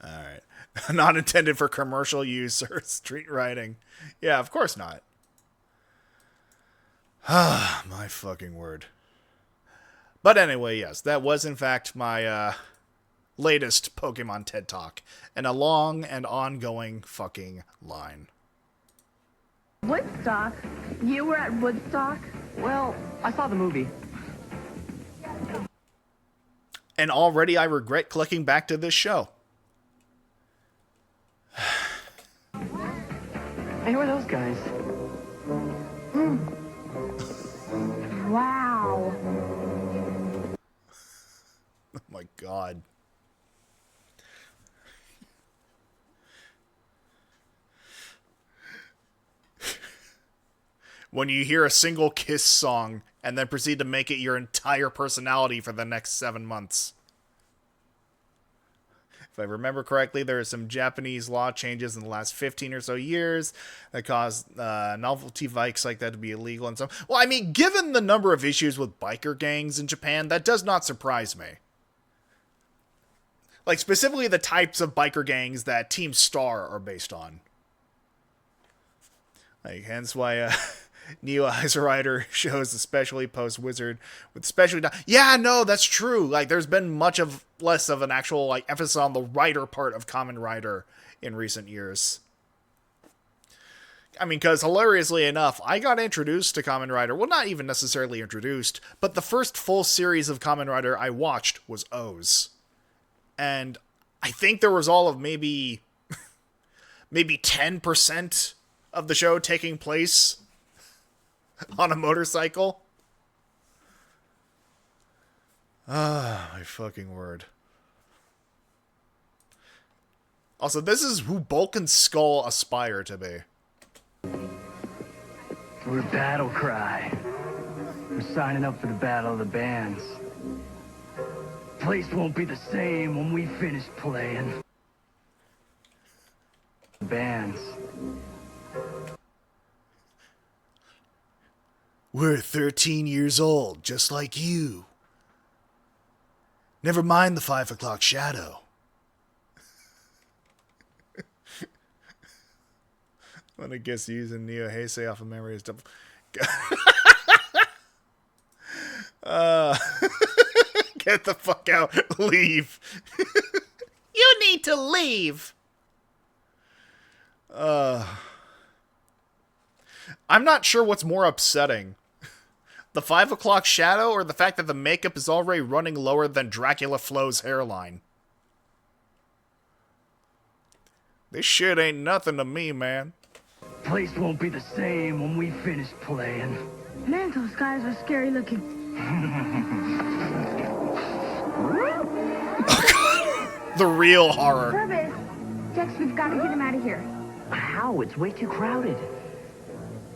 Alright. Not intended for commercial use or street riding. Yeah, of course not. Ah, my fucking word. But anyway, yes, that was in fact my latest Pokemon TED Talk. And a long and ongoing fucking line. Woodstock? You were at Woodstock? Well, I saw the movie. And already I regret clicking back to this show. Hey, who are those guys? Wow. Oh my god. When you hear a single Kiss song and then proceed to make it your entire personality for the next 7 months. If I remember correctly, there are some Japanese law changes in the last 15 or so years that caused novelty bikes like that to be illegal and stuff. Well, I mean, given the number of issues with biker gangs in Japan, that does not surprise me. Like, specifically the types of biker gangs that Team Star are based on. Like, hence why Neo Eyes Rider shows especially post-Wizard with specially... Yeah, no, that's true. Like, there's been much of less of an actual, like, emphasis on the rider part of Kamen Rider in recent years. I mean, because hilariously enough, I got introduced to Kamen Rider. Well, not even necessarily introduced, but the first full series of Kamen Rider I watched was O's. And I think there was all of maybe 10% of the show taking place on a motorcycle. Ah, my fucking word. Also, this is who Bulk and Skull aspire to be. We're Battle Cry. We're signing up for the Battle of the Bands. Place won't be the same when we finish playing. Bands. We're 13 years old, just like you. Never mind the 5 o'clock shadow. I'm gonna guess using Neo Heisei off of memory is double. Get the fuck out. Leave. You need to leave. I'm not sure what's more upsetting. The 5 o'clock shadow or the fact that the makeup is already running lower than Dracula Flo's hairline. This shit ain't nothing to me, man. Place won't be the same when we finish playing. Man, those guys are scary looking. The real horror. Purvis, Dex, we've got to get him out of here. How? It's way too crowded.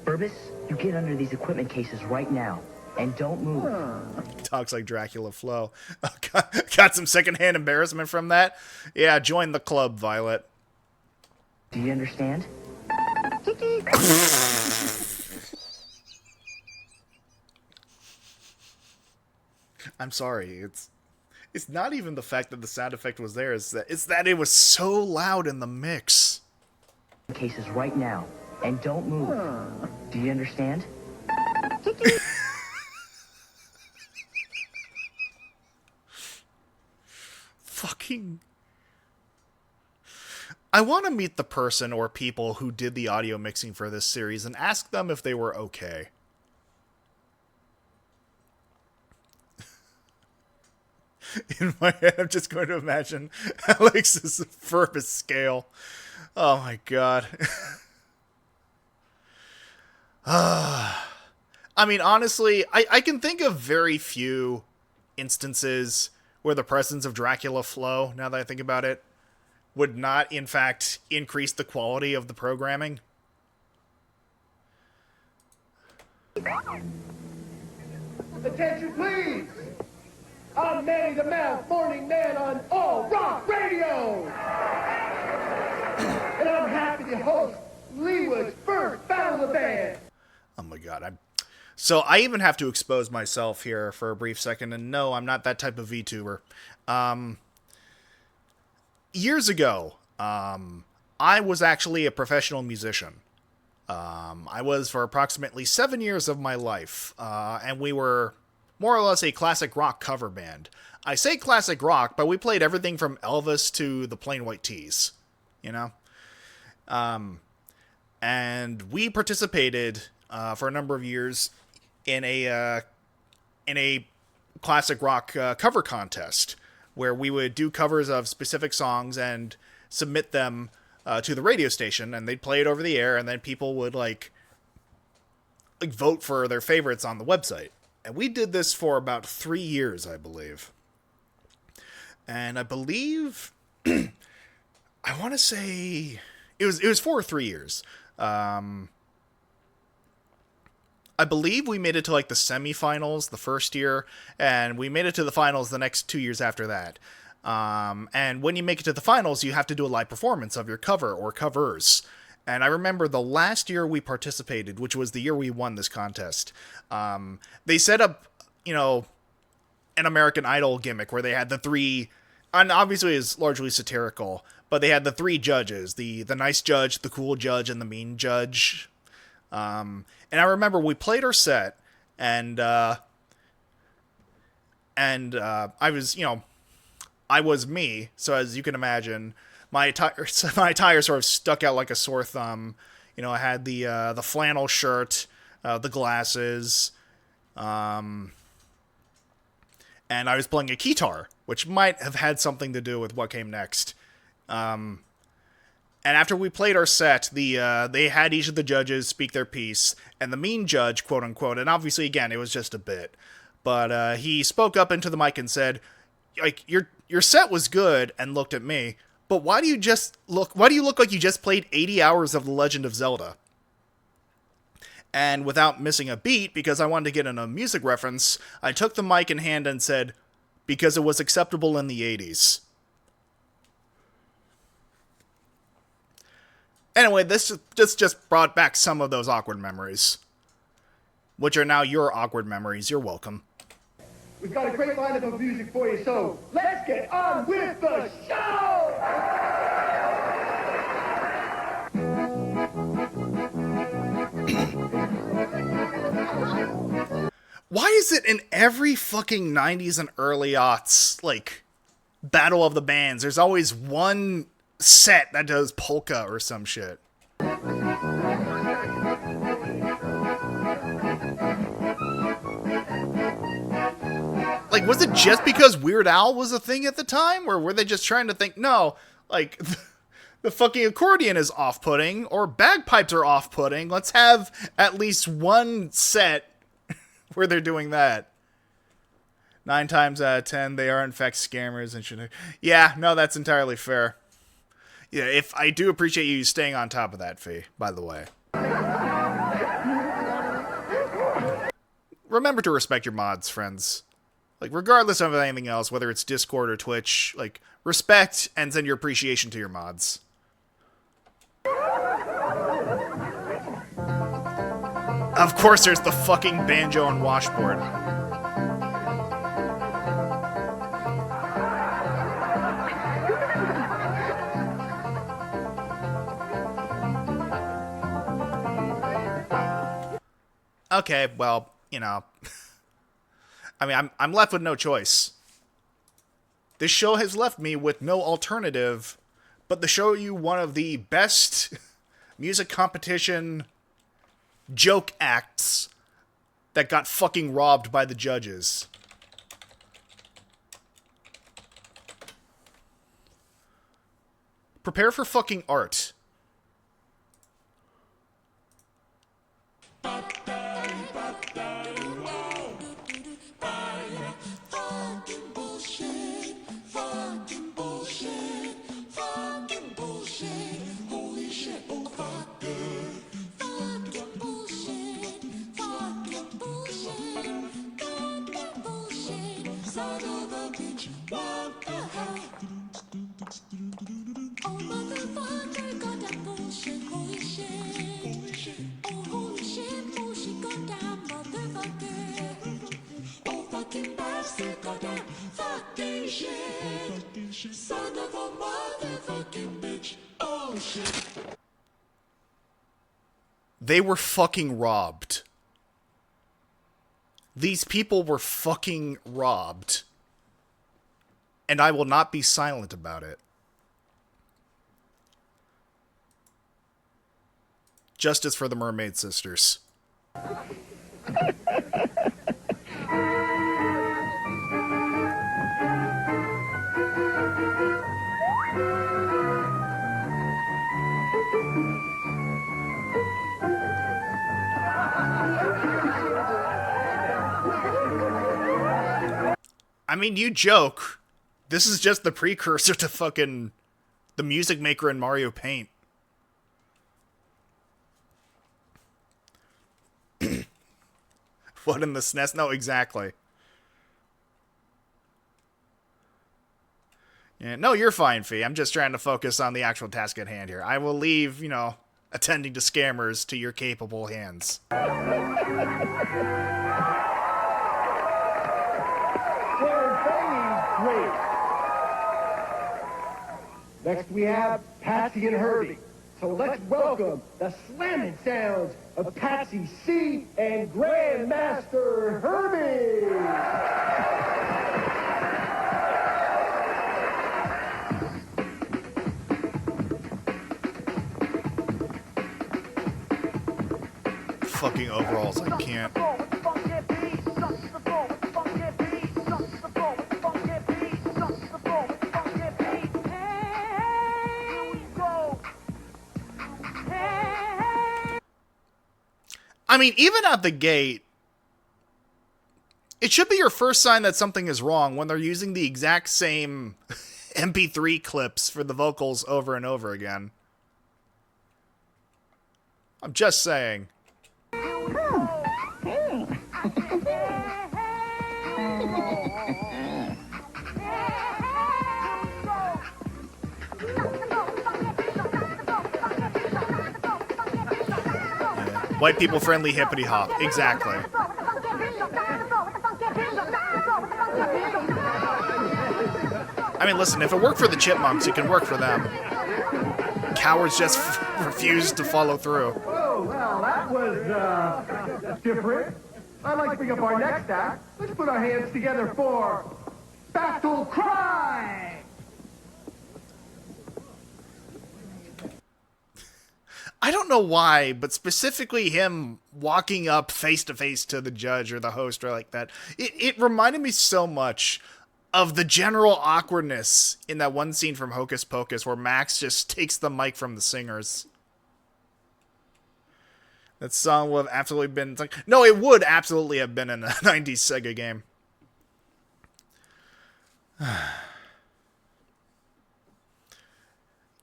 Burbis, you get under these equipment cases right now. And don't move. Talks like Dracula Flo. Got some secondhand embarrassment from that? Yeah, join the club, Violet. Do you understand? I'm sorry. It's not even the fact that the sound effect was there. It's that it was so loud in the mix. Cases right now. And don't move. Do you understand? Fucking... I want to meet the person or people who did the audio mixing for this series and ask them if they were okay. In my head, I'm just going to imagine Alex's Furbus scale. Oh my god. I mean, honestly, I can think of very few instances where the presence of Dracula Flo, now that I think about it, would not, in fact, increase the quality of the programming. Attention, please! I'm Manny the Mouth, morning man on All Rock Radio! And I'm happy to host Leewood's first Battle of the Band! Oh my god, So I even have to expose myself here for a brief second, and no, I'm not that type of VTuber. Years ago, I was actually a professional musician. I was for approximately 7 years of my life, and we were more or less a classic rock cover band. I say classic rock, but we played everything from Elvis to the Plain White T's, you know? And we participated for a number of years in a classic rock cover contest, where we would do covers of specific songs and submit them to the radio station, and they'd play it over the air, and then people would like vote for their favorites on the website. And we did this for about 3 years, I believe. And I believe I want to say it was for 3 years. I believe we made it to like the semifinals the first year, and we made it to the finals the next 2 years after that. And when you make it to the finals, you have to do a live performance of your cover or covers. And I remember the last year we participated, which was the year we won this contest, they set up, you know, an American Idol gimmick where they had the three, and obviously it's largely satirical, but they had the three judges, the nice judge, the cool judge, and the mean judge. And I remember we played our set, and I was, you know, I was me, so as you can imagine, my attire sort of stuck out like a sore thumb. You know, I had the flannel shirt, the glasses, and I was playing a guitar, which might have had something to do with what came next. And after we played our set, they had each of the judges speak their piece, and the mean judge, quote unquote, and obviously again it was just a bit, but he spoke up into the mic and said, like, your set was good, and looked at me, but why do you look like you just played 80 hours of The Legend of Zelda? And without missing a beat, because I wanted to get in a music reference, I took the mic in hand and said, because it was acceptable in the 80s. Anyway, this just brought back some of those awkward memories. Which are now your awkward memories. You're welcome. We've got a great lineup of music for you, so let's get on with the show! Why is it in every fucking 90s and early aughts, like, Battle of the Bands, there's always one set that does polka or some shit? Like, was it just because Weird Al was a thing at the time? Or were they just trying to think, no, like, the fucking accordion is off-putting, or bagpipes are off-putting. Let's have at least one set where they're doing that. 9 times out of 10, they are in fact scammers and should. Yeah, no, that's entirely fair. Yeah, if I do appreciate you staying on top of that, Fee, by the way. Remember to respect your mods, friends. Like, regardless of anything else, whether it's Discord or Twitch, like, respect and send your appreciation to your mods. Of course there's the fucking banjo and washboard. Okay, well, you know. I mean, I'm left with no choice. This show has left me with no alternative but to show you one of the best music competition joke acts that got fucking robbed by the judges. Prepare for fucking art. They were fucking robbed. These people were fucking robbed. And I will not be silent about it. Justice for the Mermaid Sisters. I mean, you joke. This is just the precursor to fucking the Music Maker and Mario Paint. What in the SNES? No, exactly. Yeah, no, you're fine, Fee. I'm just trying to focus on the actual task at hand here. I will leave, you know, attending to scammers to your capable hands. Great. Next we have Patsy and Herbie. So let's welcome the slamming sounds of Patsy C and Grandmaster Herbie. Fucking overalls, I can't. I mean, even at the gate, it should be your first sign that something is wrong when they're using the exact same MP3 clips for the vocals over and over again. I'm just saying. White people friendly hippity hop. Exactly. I mean, listen, if it worked for the Chipmunks, it can work for them. Cowards just refuse to follow through. Oh, well, that was, different. I'd like to bring up our next act. Let's put our hands together for Battle Cry! I don't know why, but specifically him walking up face to face to the judge or the host or like that, it reminded me so much of the general awkwardness in that one scene from Hocus Pocus where Max just takes the mic from the singers. That song would have absolutely been... No, it would absolutely have been in a 90s Sega game.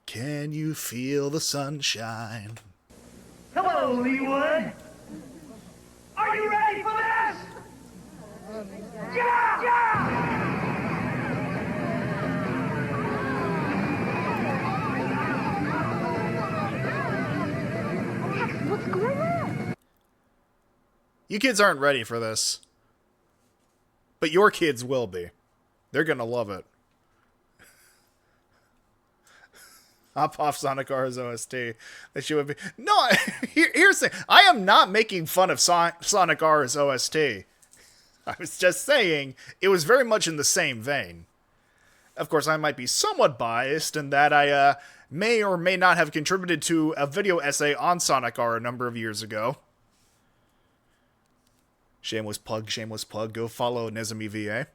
Can you feel the sunshine? Hello, Leewood. Are you ready for this? Yeah! Yeah! What's going on? You kids aren't ready for this. But your kids will be. They're gonna love it. Hop off Sonic R's OST. That she would be. No, here's the thing. I am not making fun of Sonic R's OST. I was just saying it was very much in the same vein. Of course, I might be somewhat biased in that I may or may not have contributed to a video essay on Sonic R a number of years ago. Shameless plug, shameless plug. Go follow Nezumi VA.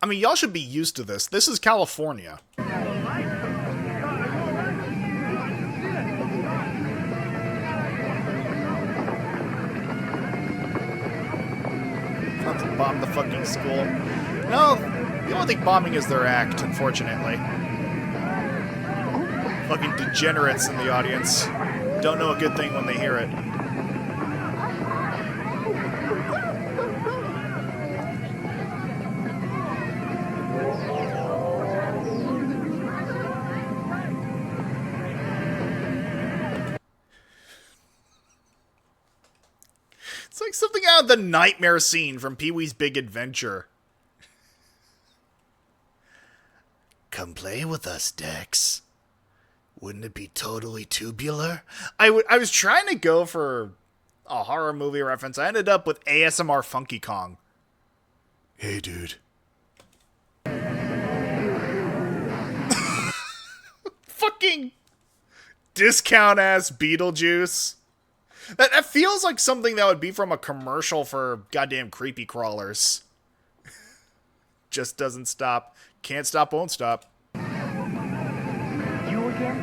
I mean, y'all should be used to this. This is California. Not to bomb the fucking school. No, you don't think bombing is their act, unfortunately. Fucking degenerates in the audience don't know a good thing when they hear it. It's like something out of the nightmare scene from Pee-wee's Big Adventure. Come play with us, Dex. Wouldn't it be totally tubular? I was trying to go for a horror movie reference. I ended up with ASMR Funky Kong. Hey, dude. Fucking discount-ass Beetlejuice. That feels like something that would be from a commercial for goddamn creepy crawlers. Just doesn't stop. Can't stop, won't stop. You again?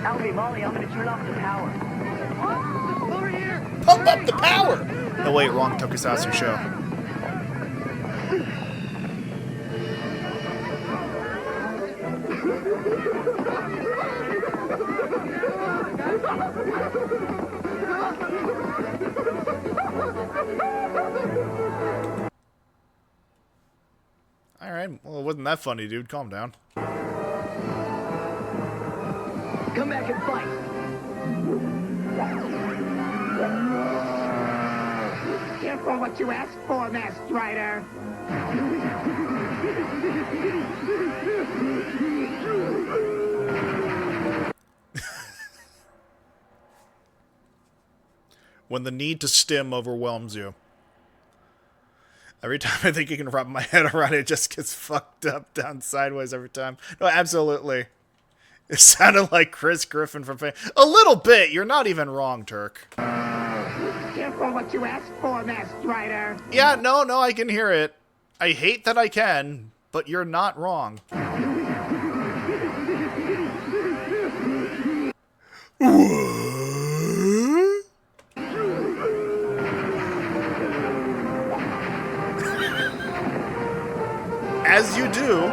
Albie, Molly, I'm gonna turn off the power. Over here! Pump up the power! No, wait, wrong Tokusatsu show. Alright, well, it wasn't that funny, dude. Calm down. Come back and fight! Careful what you ask for, Masked Rider. When the need to stim overwhelms you. Every time I think you can wrap my head around it, it just gets fucked up down sideways every time. No, absolutely. It sounded like Chris Griffin from Fame. A little bit. You're not even wrong, Turk. Careful what you ask for, Masked Rider. Yeah, no, I can hear it. I hate that I can, but you're not wrong. As you do.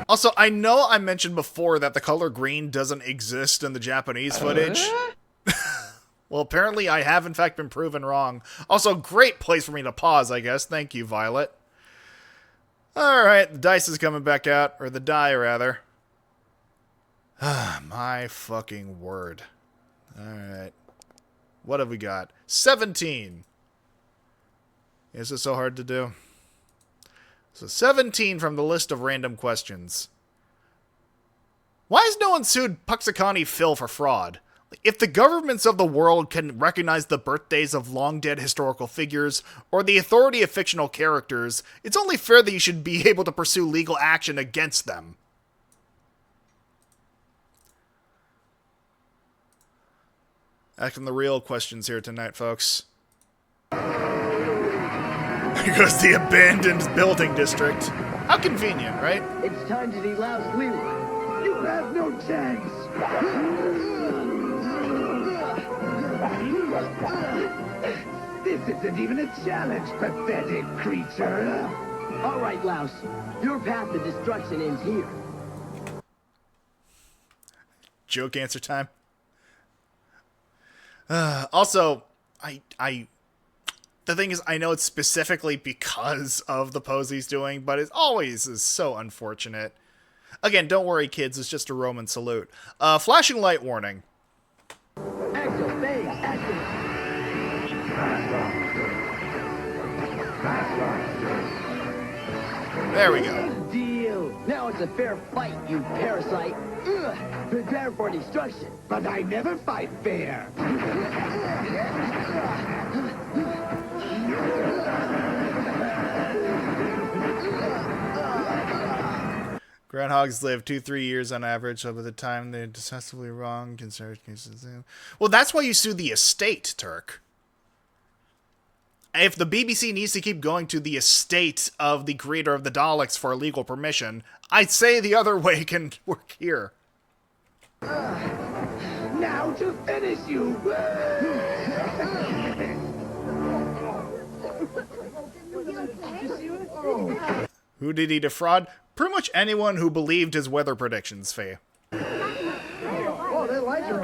Also, I know I mentioned before that the color green doesn't exist in the Japanese footage. Well, apparently I have in fact been proven wrong. Also, great place for me to pause, I guess. Thank you, Violet. Alright, the dice is coming back out. Or the die, rather. My fucking word. Alright. What have we got? 17! Is this so hard to do? So 17 from the list of random questions. Why has no one sued Puxicani Phil for fraud? If the governments of the world can recognize the birthdays of long-dead historical figures, or the authority of fictional characters, it's only fair that you should be able to pursue legal action against them. Asking the real questions here tonight, folks. Here goes the abandoned building district. How convenient, right? It's time to delouse Leroy. You have no chance. This isn't even a challenge, pathetic creature. All right, Louse. Your path to destruction ends here. Joke answer time. Also, the thing is, I know it's specifically because of the pose he's doing, but it always is so unfortunate. Again, don't worry, kids. It's just a Roman salute. Flashing light warning. Axel, bang, Axel. There we go. Deal. Now it's a fair fight, you parasite. Ugh. Prepare for destruction. But I never fight fair. Groundhogs live 2-3 years on average, so by the time they're decisively wrong, conservative cases. Well, that's why you sue the estate, Turk. If the BBC needs to keep going to the estate of the creator of the Daleks for legal permission, I'd say the other way can work here. Now to finish you. Who did he defraud? Pretty much anyone who believed his weather predictions, Faye. Oh, they like it.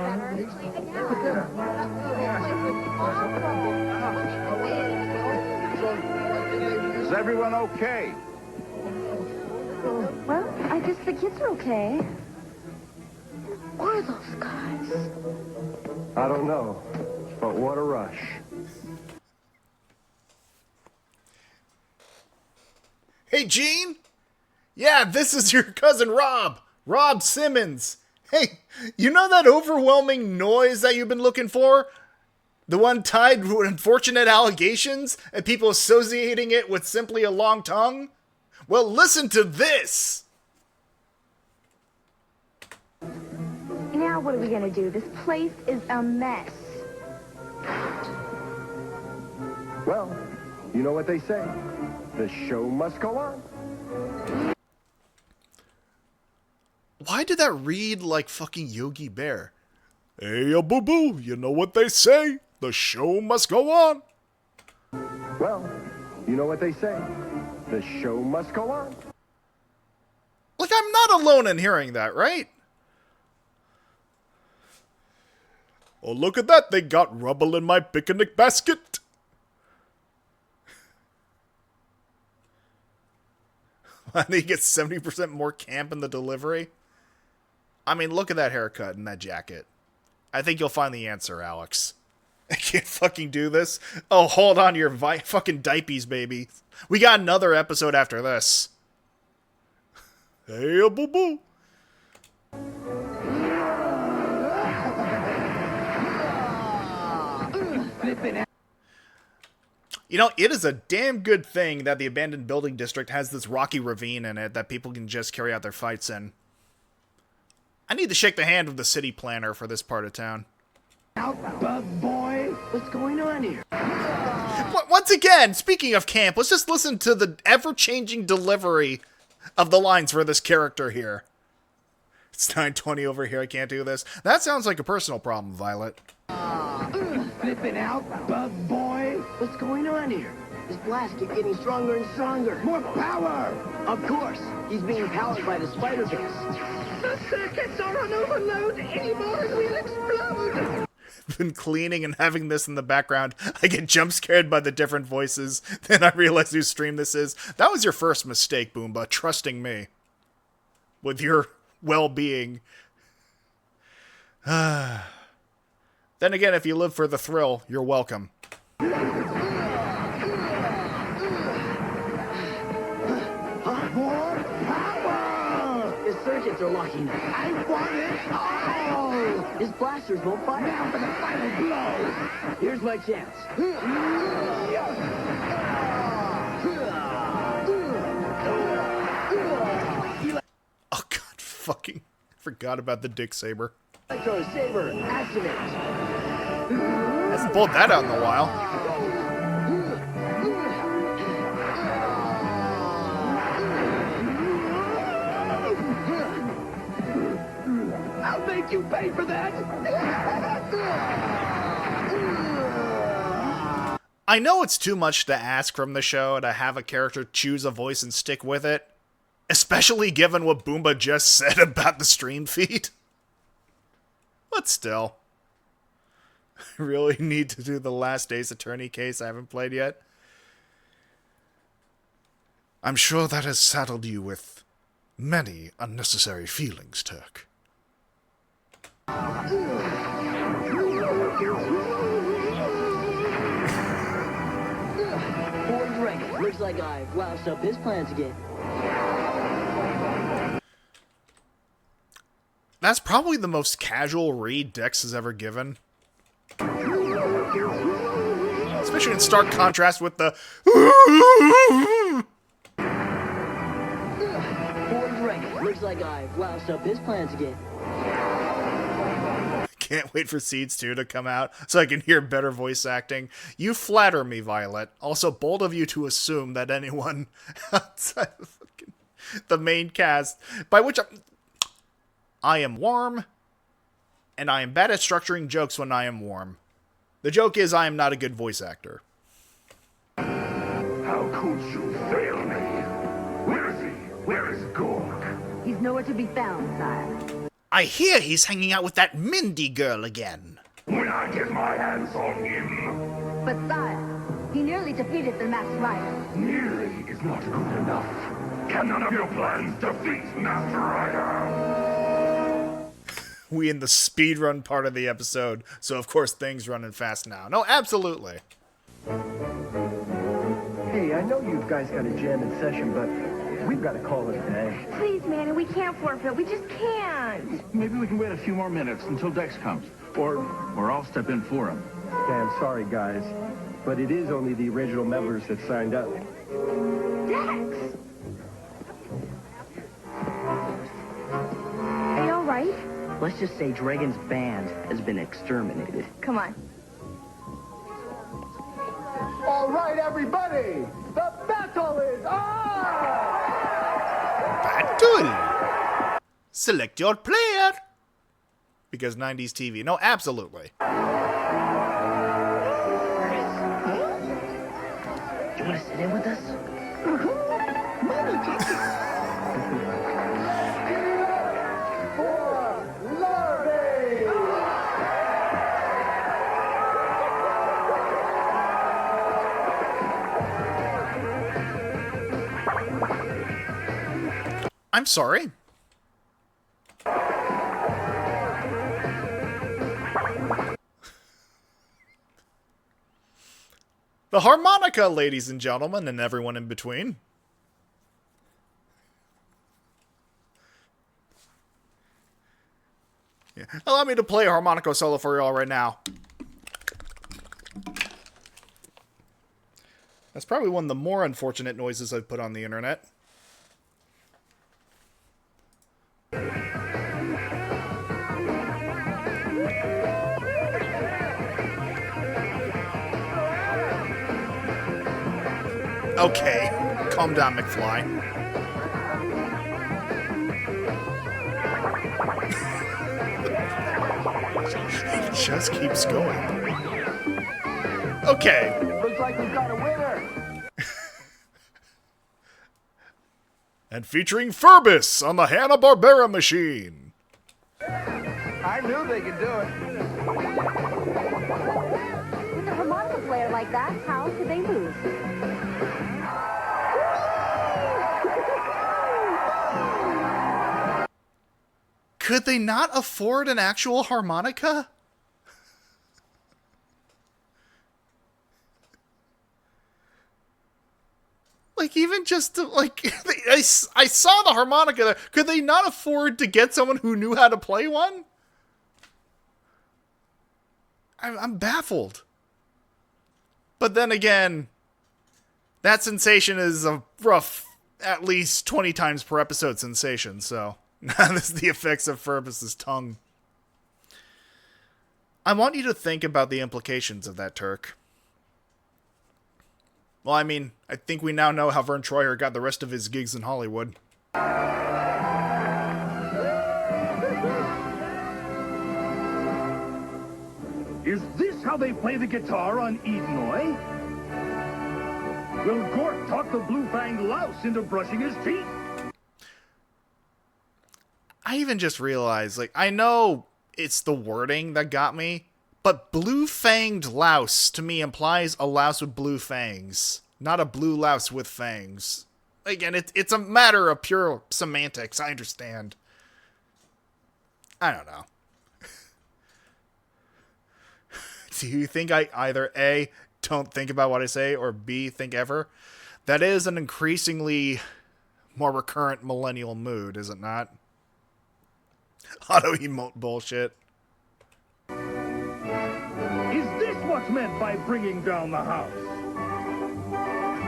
Is everyone okay? Well, I guess the kids are okay. What are those guys? I don't know, but what a rush. Hey, Gene? Yeah, this is your cousin Rob. Rob Simmons. Hey, you know that overwhelming noise that you've been looking for? The one tied with unfortunate allegations and people associating it with simply a long tongue? Well, listen to this! Now what are we gonna do? This place is a mess. Well, you know what they say. The show must go on. Why did that read like fucking Yogi Bear? Hey, boo-boo, you know what they say? The show must go on. Well, you know what they say. The show must go on. Like, I'm not alone in hearing that, right? Oh, look at that. They got rubble in my picnic basket. And he gets 70% more camp in the delivery. I mean, look at that haircut and that jacket. I think you'll find the answer, Alex. I can't fucking do this. Oh, hold on to your fucking diapies, baby. We got another episode after this. Hey, boo-boo. You know, it is a damn good thing that the abandoned building district has this rocky ravine in it that people can just carry out their fights in. I need to shake the hand of the city planner for this part of town. Out, bug boy. What's going on here? Once again, speaking of camp, let's just listen to the ever-changing delivery of the lines for this character here. It's 9:20 over here, I can't do this. That sounds like a personal problem, Violet. Flipping out, bug boy. What's going on here? His blast keeps getting stronger and stronger. More power. Of course. He's being powered by the spider gas. The circuits are on overload. Any more and we'll explode. Been cleaning and having this in the background, I get jump scared by the different voices. Then I realize whose stream this is. That was your first mistake, Boomba, trusting me with your well-being. Then again, if you live for the thrill, you're welcome. More power. His circuits are locking up. I want it all. His blasters won't fire. Now for the final blow. Here's my chance. Oh god, fucking forgot about the Dick Saber. Electro Saber, activate. Hasn't pulled that out in a while. I'll make you pay for that. I know it's too much to ask from the show to have a character choose a voice and stick with it, especially given what Boomba just said about the stream feed. But still, I really need to do the Last Ace Attorney case I haven't played yet. I'm sure that has saddled you with many unnecessary feelings, Turk. Looks like I've woused up his plans again. That's probably the most casual read Dex has ever given. Especially in stark contrast with the... Looks like I've woused up his plans again. Can't wait for Seeds 2 to come out so I can hear better voice acting. You flatter me, Violet. Also, bold of you to assume that anyone outside of the main cast, by which I am warm, and I am bad at structuring jokes when I am warm. The joke is I am not a good voice actor. How could you fail me? Where is he? Where is Gork? He's nowhere to be found, sire. I hear he's hanging out with that Mindy girl again. When I get my hands on him. But sire, he nearly defeated the Masked Rider. Nearly is not good enough. Can none of your plans defeat Master Rider? We in the speedrun part of the episode, so of course things running fast now. No, absolutely. Hey, I know you guys got a jamming session, but we've got to call it a day. Please, Manny, we can't forfeit. We just can't. Maybe we can wait a few more minutes until Dex comes. Or I'll step in for him. Okay, I'm sorry, guys, but it is only the original members that signed up. Dex! Are you all right? Let's just say Dragon's band has been exterminated. Come on. All right, everybody, the battle is on! Battle! Select your player! Because 90s TV. No, absolutely. Do you want to sit in with us? I'm sorry. The harmonica, ladies and gentlemen, and everyone in between. Yeah. Allow me to play a harmonica solo for y'all right now. That's probably one of the more unfortunate noises I've put on the internet. Okay, calm down, McFly. It just keeps going. Okay. Looks like we've got a winner. And featuring Furbus on the Hanna-Barbera machine. I knew they could do it. With a harmonica player like that, how could they lose? Could they not afford an actual harmonica? Like, even just to, like, I saw the harmonica there. Could they not afford to get someone who knew how to play one? I'm baffled. But then again, that sensation is a rough, at least 20 times per episode sensation, so this is the effects of Furbus's tongue. I want you to think about the implications of that, Turk. Well, I mean, I think we now know how Vern Troyer got the rest of his gigs in Hollywood. Is this how they play the guitar on Edenoi? Will Gort talk the blue-fanged louse into brushing his teeth? I even just realized, like, I know it's the wording that got me, but blue-fanged louse to me implies a louse with blue fangs, not a blue louse with fangs. Again, it's a matter of pure semantics, I understand. I don't know. Do you think I either A, don't think about what I say, or B, think ever? That is an increasingly more recurrent millennial mood, is it not? Auto-emote bullshit. Is this what's meant by bringing down the house?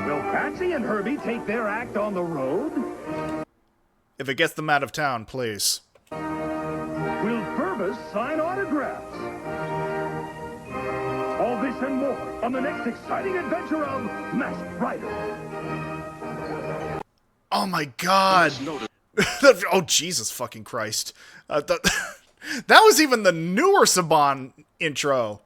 Will Patsy and Herbie take their act on the road? If it gets them out of town, please. Will Furbus sign autographs? All this and more on the next exciting adventure of Masked Rider. Oh my god! Oh, Jesus fucking Christ. That was even the newer Saban intro.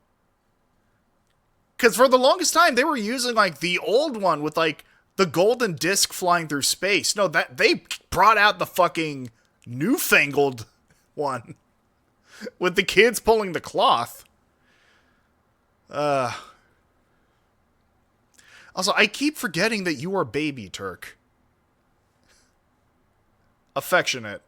Because for the longest time, they were using, like, the old one with, like, the golden disc flying through space. No, that they brought out the fucking newfangled one. With the kids pulling the cloth. Also, I keep forgetting that you are baby, Turk. Affectionate.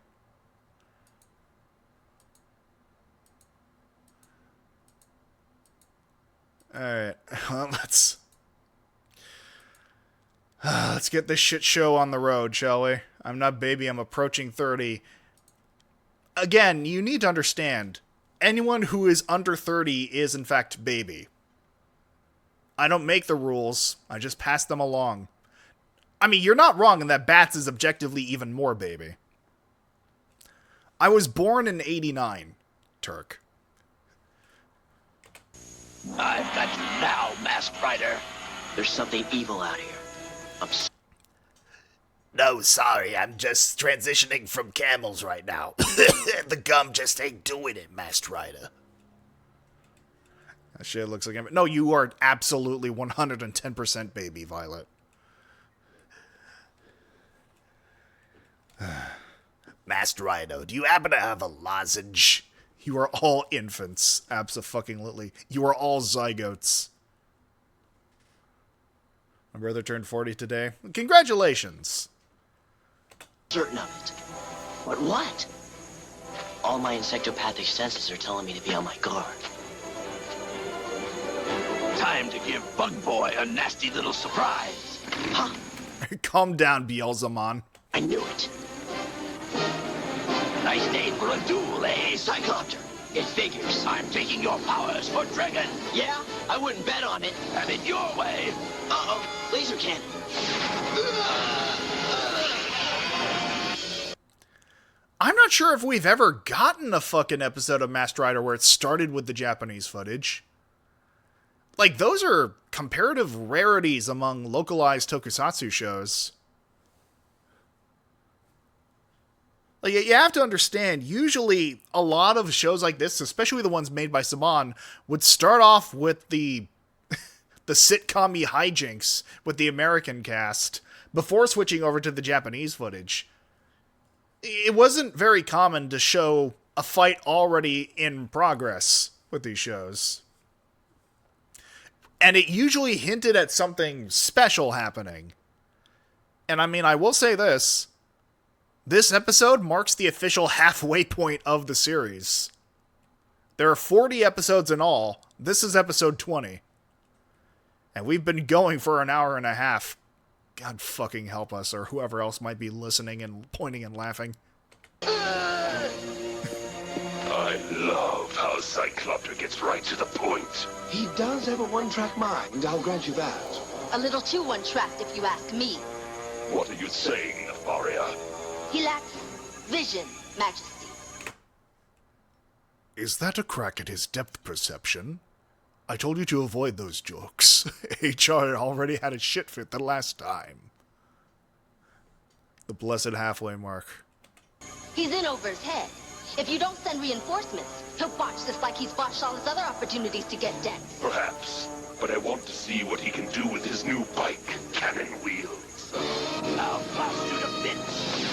Alright, well, let's get this shit show on the road, shall we? I'm not baby, I'm approaching 30. Again, you need to understand, anyone who is under 30 is in fact baby. I don't make the rules, I just pass them along. I mean, you're not wrong in that Bats is objectively even more baby. I was born in 89, Turk. I've got you now, Masked Rider. There's something evil out here. No, sorry, I'm just transitioning from camels right now. The gum just ain't doing it, Masked Rider. That shit looks like... No, you are absolutely 110% baby, Violet. Masked Rider, do you happen to have a lozenge? You are all infants, abso-fucking-lutely. You are all zygotes. My brother turned 40 today. Congratulations! Certain of it. But what? All my insectopathic senses are telling me to be on my guard. Time to give Bug Boy a nasty little surprise. Huh? Calm down, Beelzemon. I knew it. Nice day for a duel, eh, Cyclopter? It figures. I'm taking your powers for Dragon. Yeah? I wouldn't bet on it. Have it your way. Uh-oh. Laser cannon. I'm not sure if we've ever gotten a fucking episode of Masked Rider where it started with the Japanese footage. Like, those are comparative rarities among localized tokusatsu shows. Like, you have to understand, usually a lot of shows like this, especially the ones made by Saban, would start off with the sitcom-y hijinks with the American cast before switching over to the Japanese footage. It wasn't very common to show a fight already in progress with these shows. And it usually hinted at something special happening. And I mean, I will say this. This episode marks the official halfway point of the series. There are 40 episodes in all. This is episode 20. And we've been going for an hour and a half. God fucking help us, or whoever else might be listening and pointing and laughing. I love how Cyclopter gets right to the point. He does have a one-track mind, I'll grant you that. A little too one-tracked, if you ask me. What are you saying, Nefaria? He lacks vision, Majesty. Is that a crack at his depth perception? I told you to avoid those jokes. HR already had a shit fit the last time. The blessed halfway mark. He's in over his head. If you don't send reinforcements, he'll botch this like he's botched all his other opportunities to get Dex. Perhaps, but I want to see what he can do with his new bike, Cannon Wheels. I'll blast you to bits.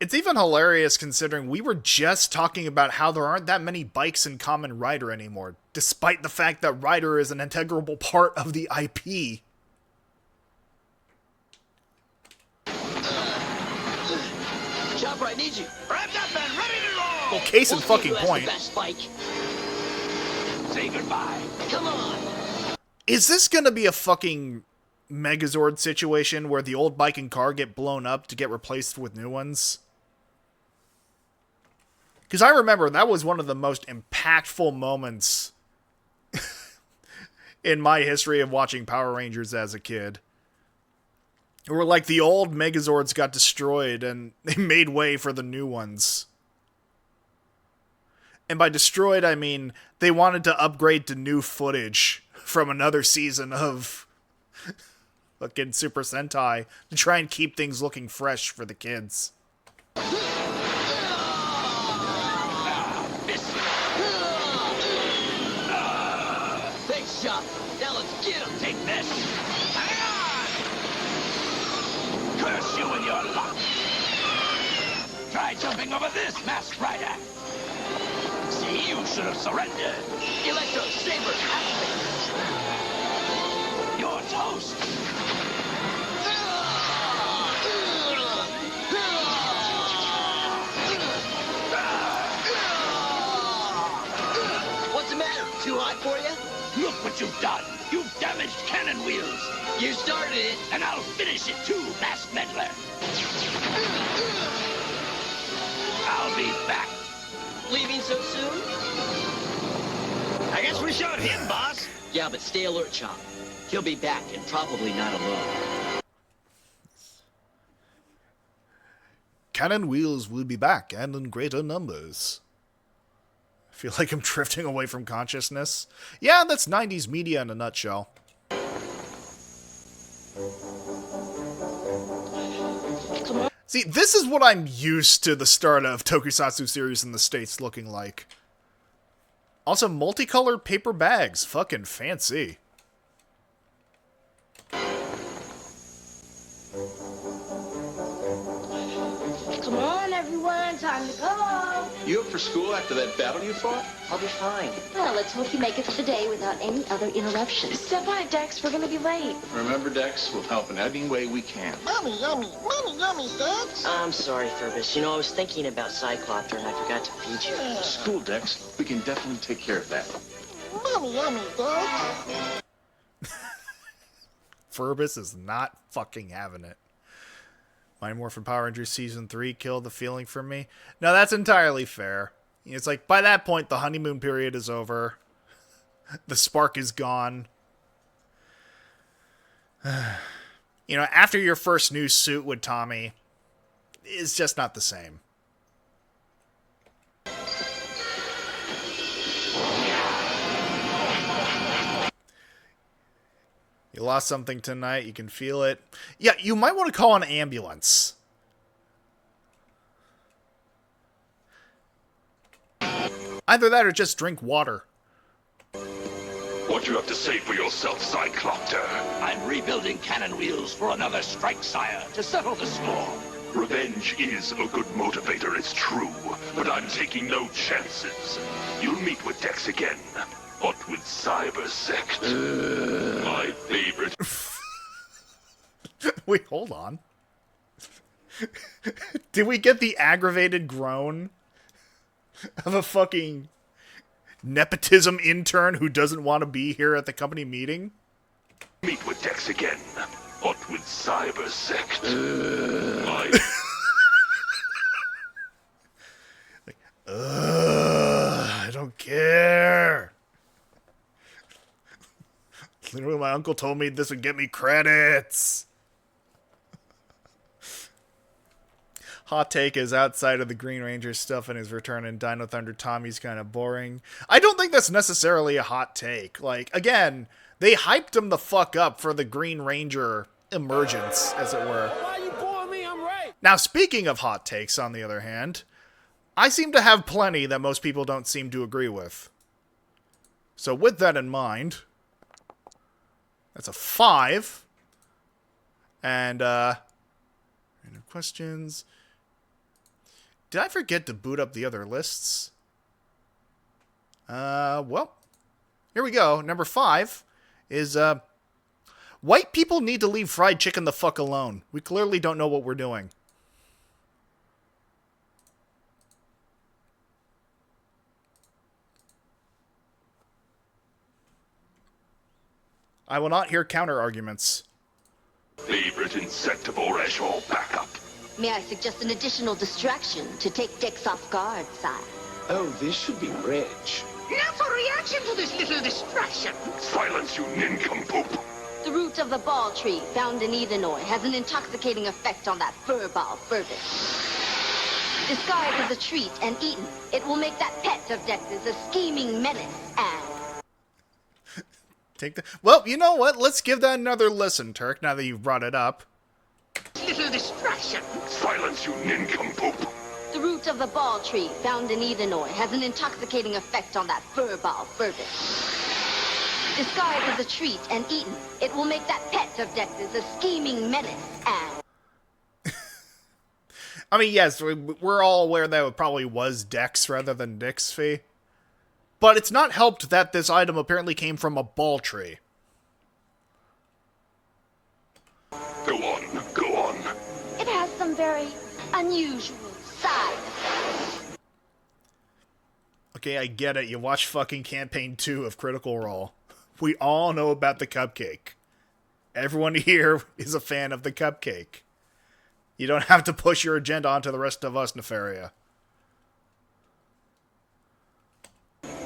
It's even hilarious considering we were just talking about how there aren't that many bikes in Kamen Rider anymore, despite the fact that Rider is an integral part of the IP. Chopper, I need you. Wrapped up and ready to roll. Well, case in fucking point. Say goodbye. Come on. Is this gonna be a fucking Megazord situation where the old bike and car get blown up to get replaced with new ones? Because I remember that was one of the most impactful moments in my history of watching Power Rangers as a kid. Where, like, the old Megazords got destroyed and they made way for the new ones. And by destroyed, I mean they wanted to upgrade to new footage from another season of fucking Super Sentai to try and keep things looking fresh for the kids. Thanks, Chop. Now let's get him. Take this. Hang on! Curse you and your luck. Try jumping over this, Masked Rider. See, you should have surrendered. Electro Saber activated. You're toast. What's the matter? Too hot for you? Look what you've done. You've damaged Cannon Wheels. You started it. And I'll finish it too, Masked Meddler. I'll be back. Leaving so soon? I guess we showed him, boss. Yeah, but stay alert, Chop. He'll be back and probably not alone. Cannon Wheels will be back and in greater numbers. I feel like I'm drifting away from consciousness. Yeah, that's 90s media in a nutshell. See, this is what I'm used to the start of Tokusatsu series in the States looking like. Also, multicolored paper bags. Fucking fancy. Come on, everyone, time to go. You up for school after that battle you fought? I'll be fine. Well, let's hope you make it to the day without any other interruptions. Step on it, Dex. We're gonna be late. Remember, Dex, we'll help in any way we can. Mommy, yummy, Dex. I'm sorry, Furbus. You know, I was thinking about Cyclopter and I forgot to feed you. School, Dex. We can definitely take care of that. Mommy, yummy, Dex. Furbus is not fucking having it. Mighty Morphin Power Rangers Season 3 killed the feeling for me. No, that's entirely fair. It's like, by that point, the honeymoon period is over. The spark is gone. You know, after your first new suit with Tommy, it's just not the same. You lost something tonight. You can feel it. Yeah, you might want to call an ambulance. Either that or just drink water. What do you have to say for yourself, Cyclopter? I'm rebuilding cannon wheels for another strike, sire, to settle the score. Revenge is a good motivator, it's true, but I'm taking no chances. You'll meet with Dex again, but with Cybersect. My favorite. Wait, hold on. Did we get the aggravated groan of a fucking nepotism intern who doesn't want to be here at the company meeting? Meet with Dex again, but with Cybersect. I don't care. Literally, my uncle told me this would get me credits. Hot take is outside of the Green Ranger stuff and his return in Dino Thunder Tommy's kind of boring. I don't think that's necessarily a hot take. Like, again, they hyped him the fuck up for the Green Ranger emergence, as it were. Why you boring me? I'm right. Now, speaking of hot takes, on the other hand, I seem to have plenty that most people don't seem to agree with. So with that in mind, that's a 5. And, random questions. Did I forget to boot up the other lists? Well, here we go. Number 5 is, white people need to leave fried chicken the fuck alone. We clearly don't know what we're doing. I will not hear counter-arguments. Favorite insectivore all backup. May I suggest an additional distraction to take Dex off guard, sire? Oh, this should be rich. Now for reaction to this little distraction. Silence, you nincompoop. The root of the ball tree, found in Ethanoi, has an intoxicating effect on that furball Furbus. Disguised as a treat and eaten, it will make that pet of Dex's a scheming menace and... Well, you know what? Let's give that another listen, Turk, now that you've brought it up. Little distraction. Silence, you nincompoop. The root of the ball tree, found in Ethanoi, has an intoxicating effect on that furball Furbus. Disguised as a treat and eaten, it will make that pet of Dex's a scheming menace and... I mean, yes, we're all aware that it probably was Dex rather than Dixfee. But it's not helped that this item apparently came from a ball tree. Go on, go on. It has some very unusual side effects. Okay, I get it. You watch fucking Campaign 2 of Critical Role. We all know about the cupcake. Everyone here is a fan of the cupcake. You don't have to push your agenda onto the rest of us, Nefaria.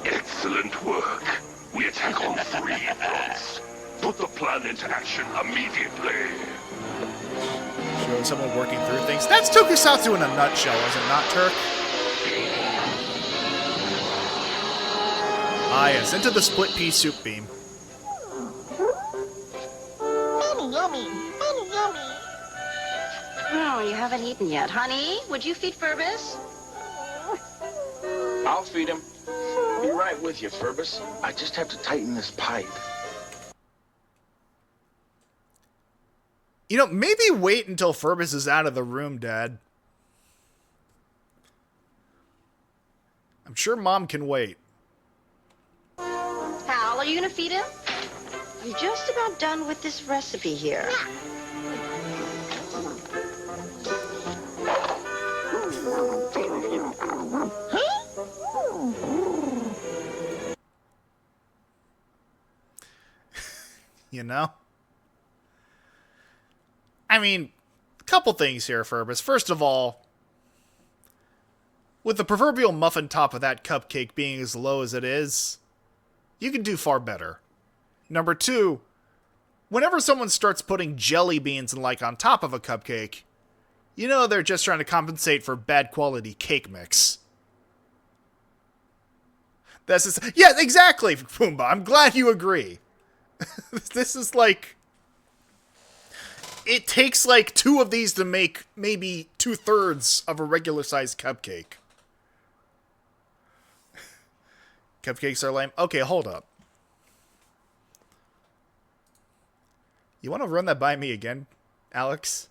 Excellent work. We attack on 3 fronts. Put the plan into action immediately. Show someone working through things. That's Tokusatsu in a nutshell, is it not, Turk? Ah, yes, into the split pea soup beam. Yummy, yummy, yummy, yummy. Oh, you haven't eaten yet. Honey, would you feed Furbus? I'll feed him. Be right with you, Furbus. I just have to tighten this pipe. You know, maybe wait until Furbus is out of the room, Dad. I'm sure Mom can wait. Hal, are you gonna feed him? I'm just about done with this recipe here. You know? I mean, a couple things here, Furbus. First of all, with the proverbial muffin top of that cupcake being as low as it is, you can do far better. Number 2, whenever someone starts putting jelly beans and like on top of a cupcake, you know they're just trying to compensate for bad quality cake mix. That's just, yeah, exactly, Pumbaa. I'm glad you agree. This is like... It takes like 2 of these to make maybe 2/3 of a regular-sized cupcake. Cupcakes are lame. Okay, hold up. You want to run that by me again, Alex?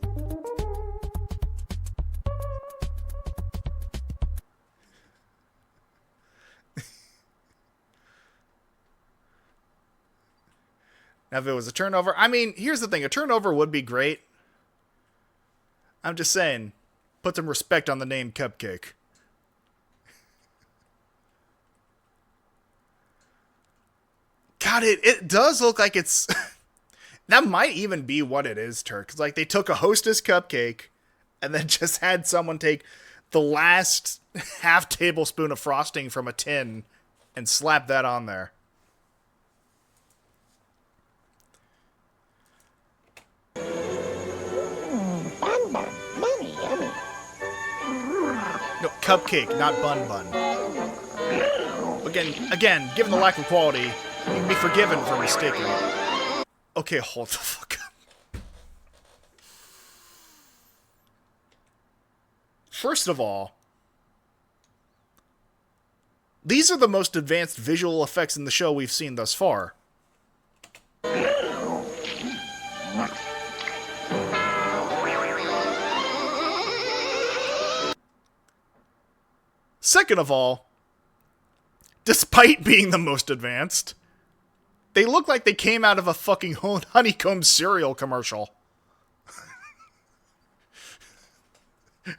Now, if it was a turnover... I mean, here's the thing. A turnover would be great. I'm just saying, put some respect on the name Cupcake. God, it does look like it's... That might even be what it is, Turk. It's like they took a Hostess cupcake and then just had someone take the last half tablespoon of frosting from a tin and slap that on there. Bun bun, yummy, yummy. No, cupcake, not bun bun. Again, given the lack of quality, you can be forgiven for mistaking it. Okay, hold the fuck up. First of all, these are the most advanced visual effects in the show we've seen thus far. Second of all, despite being the most advanced, they look like they came out of a fucking honeycomb cereal commercial.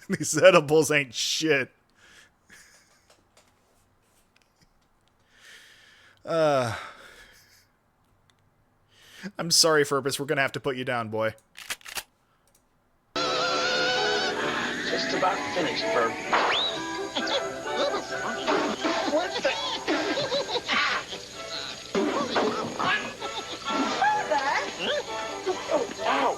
These edibles ain't shit. I'm sorry, Furbus. We're gonna have to put you down, boy. Just about finished, Ferb. What's the... Oh,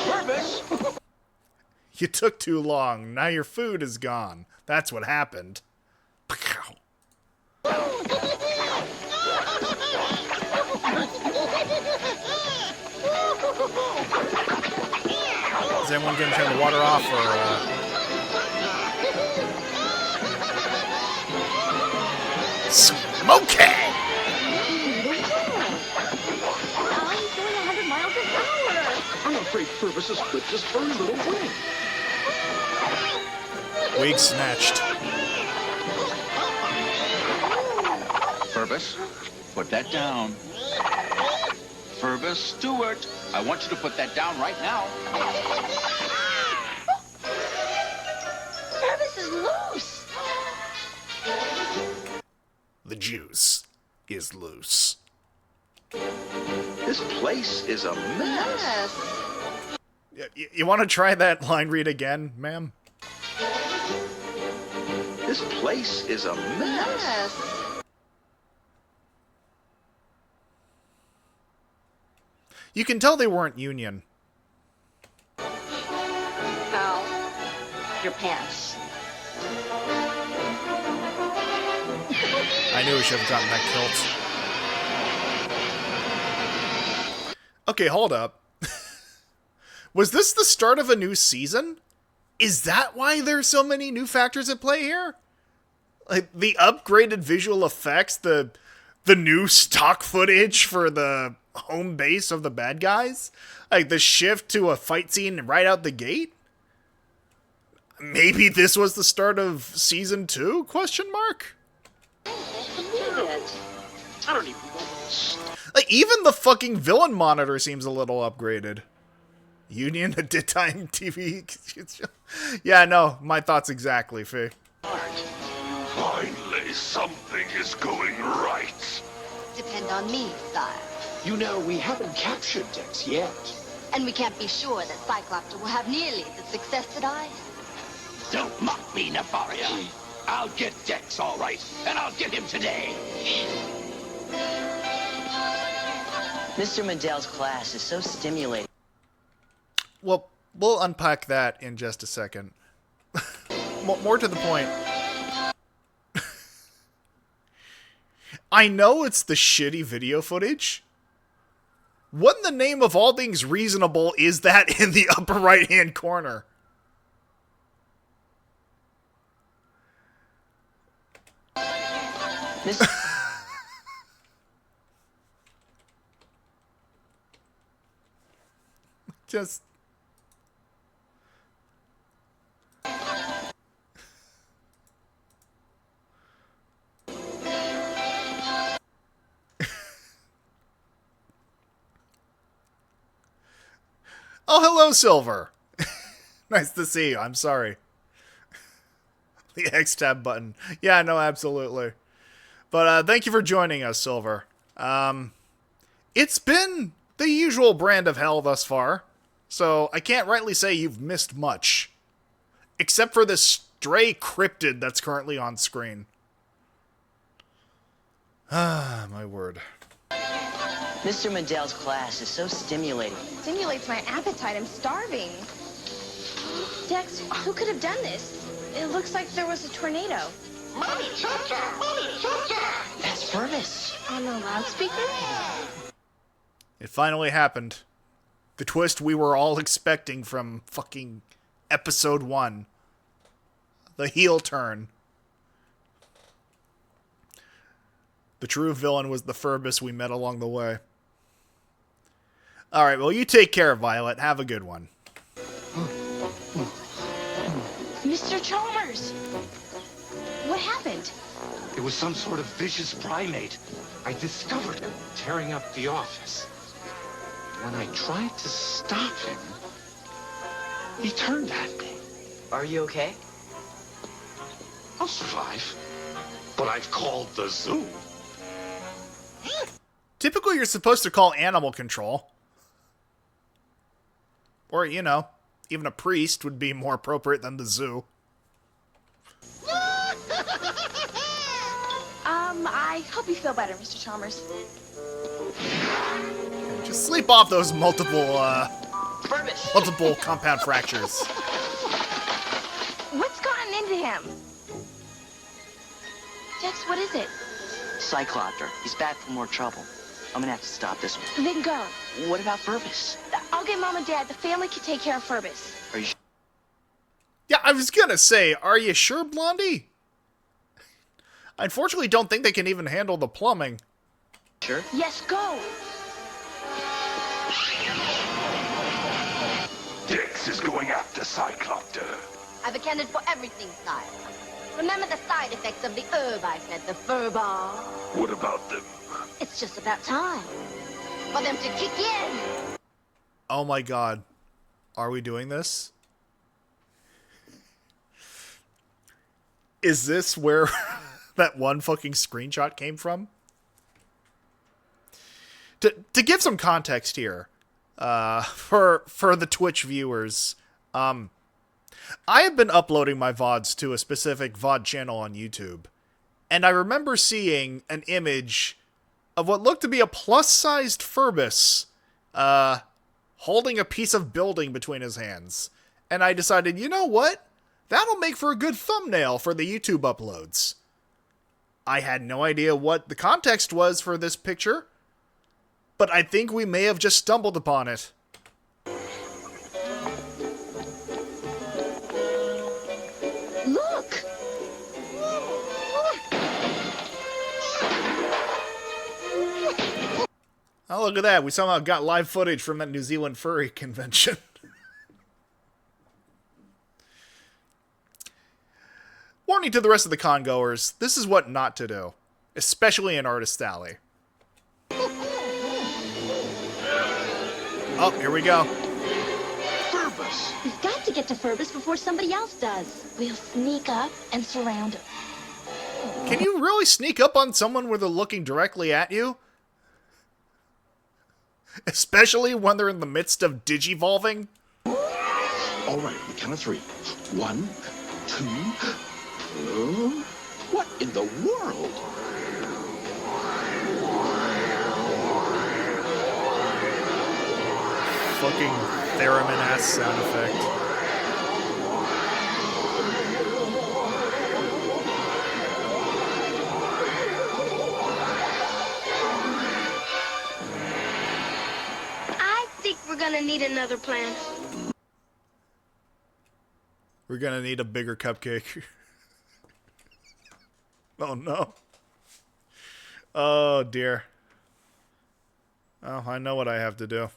Furbus! You took too long. Now your food is gone. That's what happened. Is anyone going to turn the water off, or, Smoky! I'm afraid Furbus has clipped his furry little wing. Wig snatched. Furbus, put that down. Furbus Stewart, I want you to put that down right now. Furbus is loose. The juice is loose. This place is a mess. Yes. You want to try that line read again, ma'am? This place is a mess. Yes. You can tell they weren't union. Ow. Your pants. I knew we should have gotten that kilt. Okay, hold up. Was this the start of a new season? Is that why there's so many new factors at play here? Like, the upgraded visual effects, the new stock footage for the home base of the bad guys? Like, the shift to a fight scene right out the gate? Maybe this was the start of Season 2? Question mark? I don't even know this. Like, even the fucking villain monitor seems a little upgraded. Union, a daytime TV. Yeah, no, my thoughts exactly, Faye. Finally, something is going right. Depend on me, sire. You know, we haven't captured Dex yet. And we can't be sure that Cyclopter will have nearly the success that I have. Don't mock me, Nefaria. I'll get Dex, all right, and I'll get him today. Mr. Mandell's class is so stimulating. Well, we'll unpack that in just a second. More to the point. I know it's the shitty video footage. What in the name of all things reasonable is that in the upper right-hand corner? Just... Oh, hello, Silver. Nice to see you. I'm sorry. The X-Tab button. Yeah, no, absolutely. But thank you for joining us, Silver. It's been the usual brand of hell thus far, so I can't rightly say you've missed much. Except for this stray cryptid that's currently on screen. Ah, my word. Mr. Mandell's class is so stimulating. Stimulates my appetite. I'm starving. Dex, who could have done this? It looks like there was a tornado. Mommy Cha-Cha! Mommy Cha-Cha! That's Fergus. On the loudspeaker? It finally happened. The twist we were all expecting from fucking episode 1. The heel turn. The true villain was the Furbus we met along the way. Alright, well, you take care, Violet. Have a good one. Mr. Chalmers! What happened? It was some sort of vicious primate. I discovered him tearing up the office. When I tried to stop him, he turned at me. Are you okay? I'll survive. But I've called the zoo. Typically, you're supposed to call animal control. Or, you know, even a priest would be more appropriate than the zoo. I hope you feel better, Mr. Chalmers. Just sleep off those multiple compound fractures. What's gotten into him? Dex, what is it? Cyclopter. He's back for more trouble. I'm gonna have to stop this one. Then go. What about Furbus? I'll get Mom and Dad. The family can take care of Furbus. Are you Yeah, I was gonna say, are you sure, Blondie? I unfortunately don't think they can even handle the plumbing. sure? Yes, go. Dex is going after Cyclopter. I've accounted for everything, sire. Remember the side effects of the herb I fed the furball? What about them? It's just about time for them to kick in. Oh my god. Are we doing this? Is this where that one fucking screenshot came from? To give some context here, for the Twitch viewers, I have been uploading my VODs to a specific VOD channel on YouTube, and I remember seeing an image of what looked to be a plus-sized Furbus, holding a piece of building between his hands. And I decided, you know what? That'll make for a good thumbnail for the YouTube uploads. I had no idea what the context was for this picture, but I think we may have just stumbled upon it. Look! Oh, look at that. We somehow got live footage from that New Zealand furry convention. Warning to the rest of the con-goers, this is what not to do. Especially in Artist Alley. Oh, here we go. Furbus! We've got to get to Furbus before somebody else does. We'll sneak up and surround him. Can you really sneak up on someone where they're looking directly at you? Especially when they're in the midst of digivolving? All right, count of 3. 1, 2... what in the world? Fucking theremin-ass sound effect. gonna need another plant. We're gonna need a bigger cupcake. Oh no. Oh dear. Oh, I know what I have to do.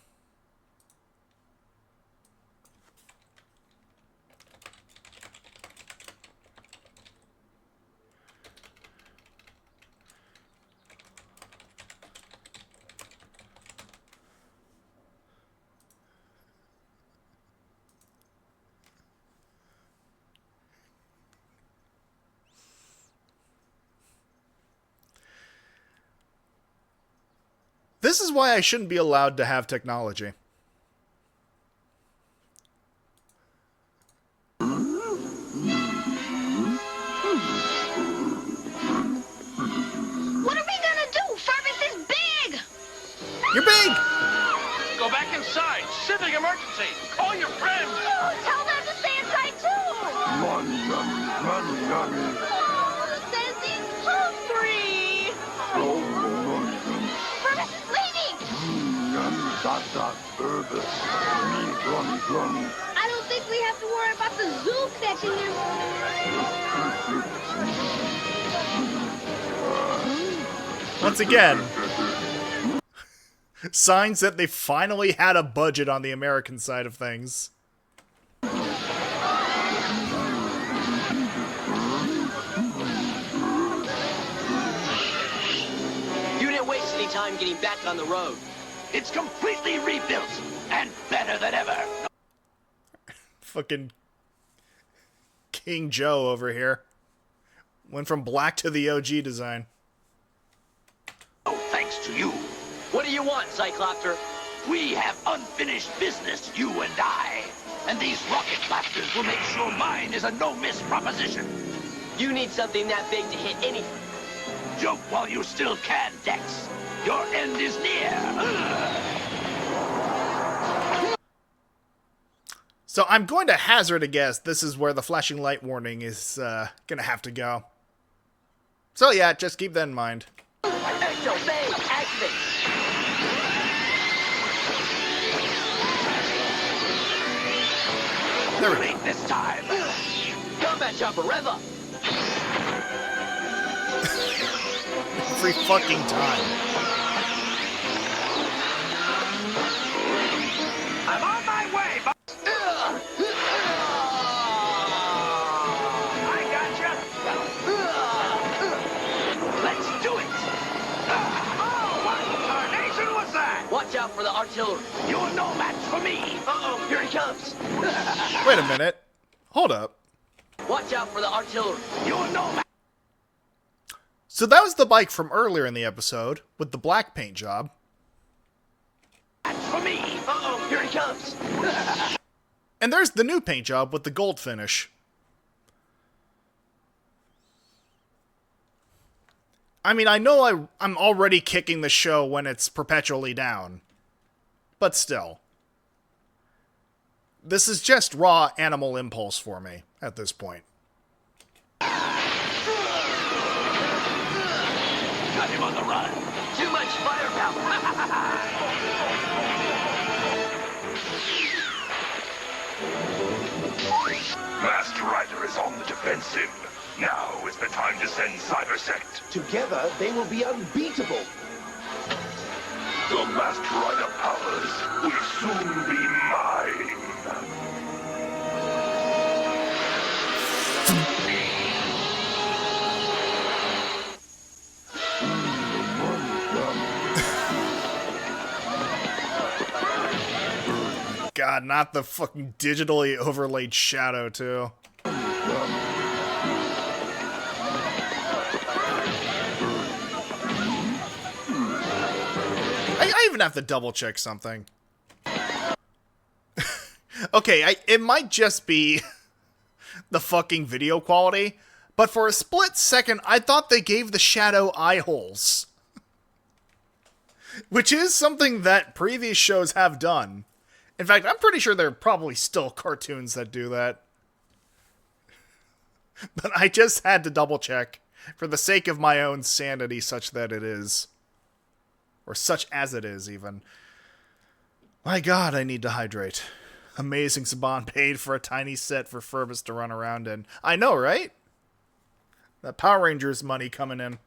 This is why I shouldn't be allowed to have technology. What are we gonna do? Fervus is big! You're big! Go back inside. Civic emergency. Call your friends. Oh, tell them to stay inside too! Oh, says he's hungry! Fervus is leaving! I don't think we have to worry about the zoo catching him. Once again, signs that they finally had a budget on the American side of things. You didn't waste any time getting back on the road. It's completely rebuilt and better than ever. Fucking King Joe over here. Went from black to the OG design. Oh, thanks to you. What do you want, Cyclopter? We have unfinished business, you and I. And these rocket blasters will make sure mine is a no-miss proposition. You need something that big to hit anything. Joke while you still can, Dex. Your end is near. So I'm going to hazard a guess this is where the flashing light warning is gonna have to go. So yeah, just keep that in mind. Ecto Bay, activate. There we go. This time. Combat chopper, rev up. Every fucking time. I'm on my way, but I gotcha. Let's do it. Oh, what tarnation was that? Watch out for the artillery. You're no match for me. Uh-oh, here he comes. Wait a minute. Hold up. Watch out for the artillery. You're no match. So that was the bike from earlier in the episode, with the black paint job. For me. Uh-oh, here he comes. And there's the new paint job with the gold finish. I mean, I know I'm already kicking the show when it's perpetually down. But still. This is just raw animal impulse for me at this point. Got him on the run. Too much firepower. Masked Rider is on the defensive. Now is the time to send Cybersect. Together, they will be unbeatable. The Masked Rider powers will soon be mine. God, not the fucking digitally overlaid shadow, too. I even have to double check something. Okay, it might just be the fucking video quality, but for a split second, I thought they gave the shadow eye holes. Which is something that previous shows have done. In fact, I'm pretty sure there are probably still cartoons that do that. But I just had to double check for the sake of my own sanity, such that it is. Or such as it is, even. My god, I need to hydrate. Amazing Saban paid for a tiny set for Furbus to run around in. I know, right? That Power Rangers money coming in.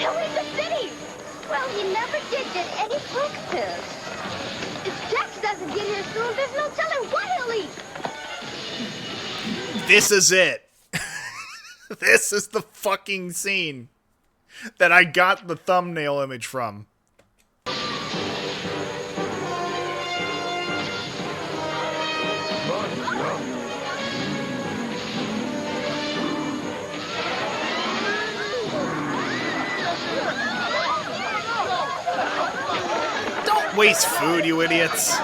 Hilly's the city! Well, he never did get any breakfast. If Dex doesn't get here soon, there's no telling what he'll eat. This is it. This is the fucking scene that I got the thumbnail image from. Don't waste food, you idiots.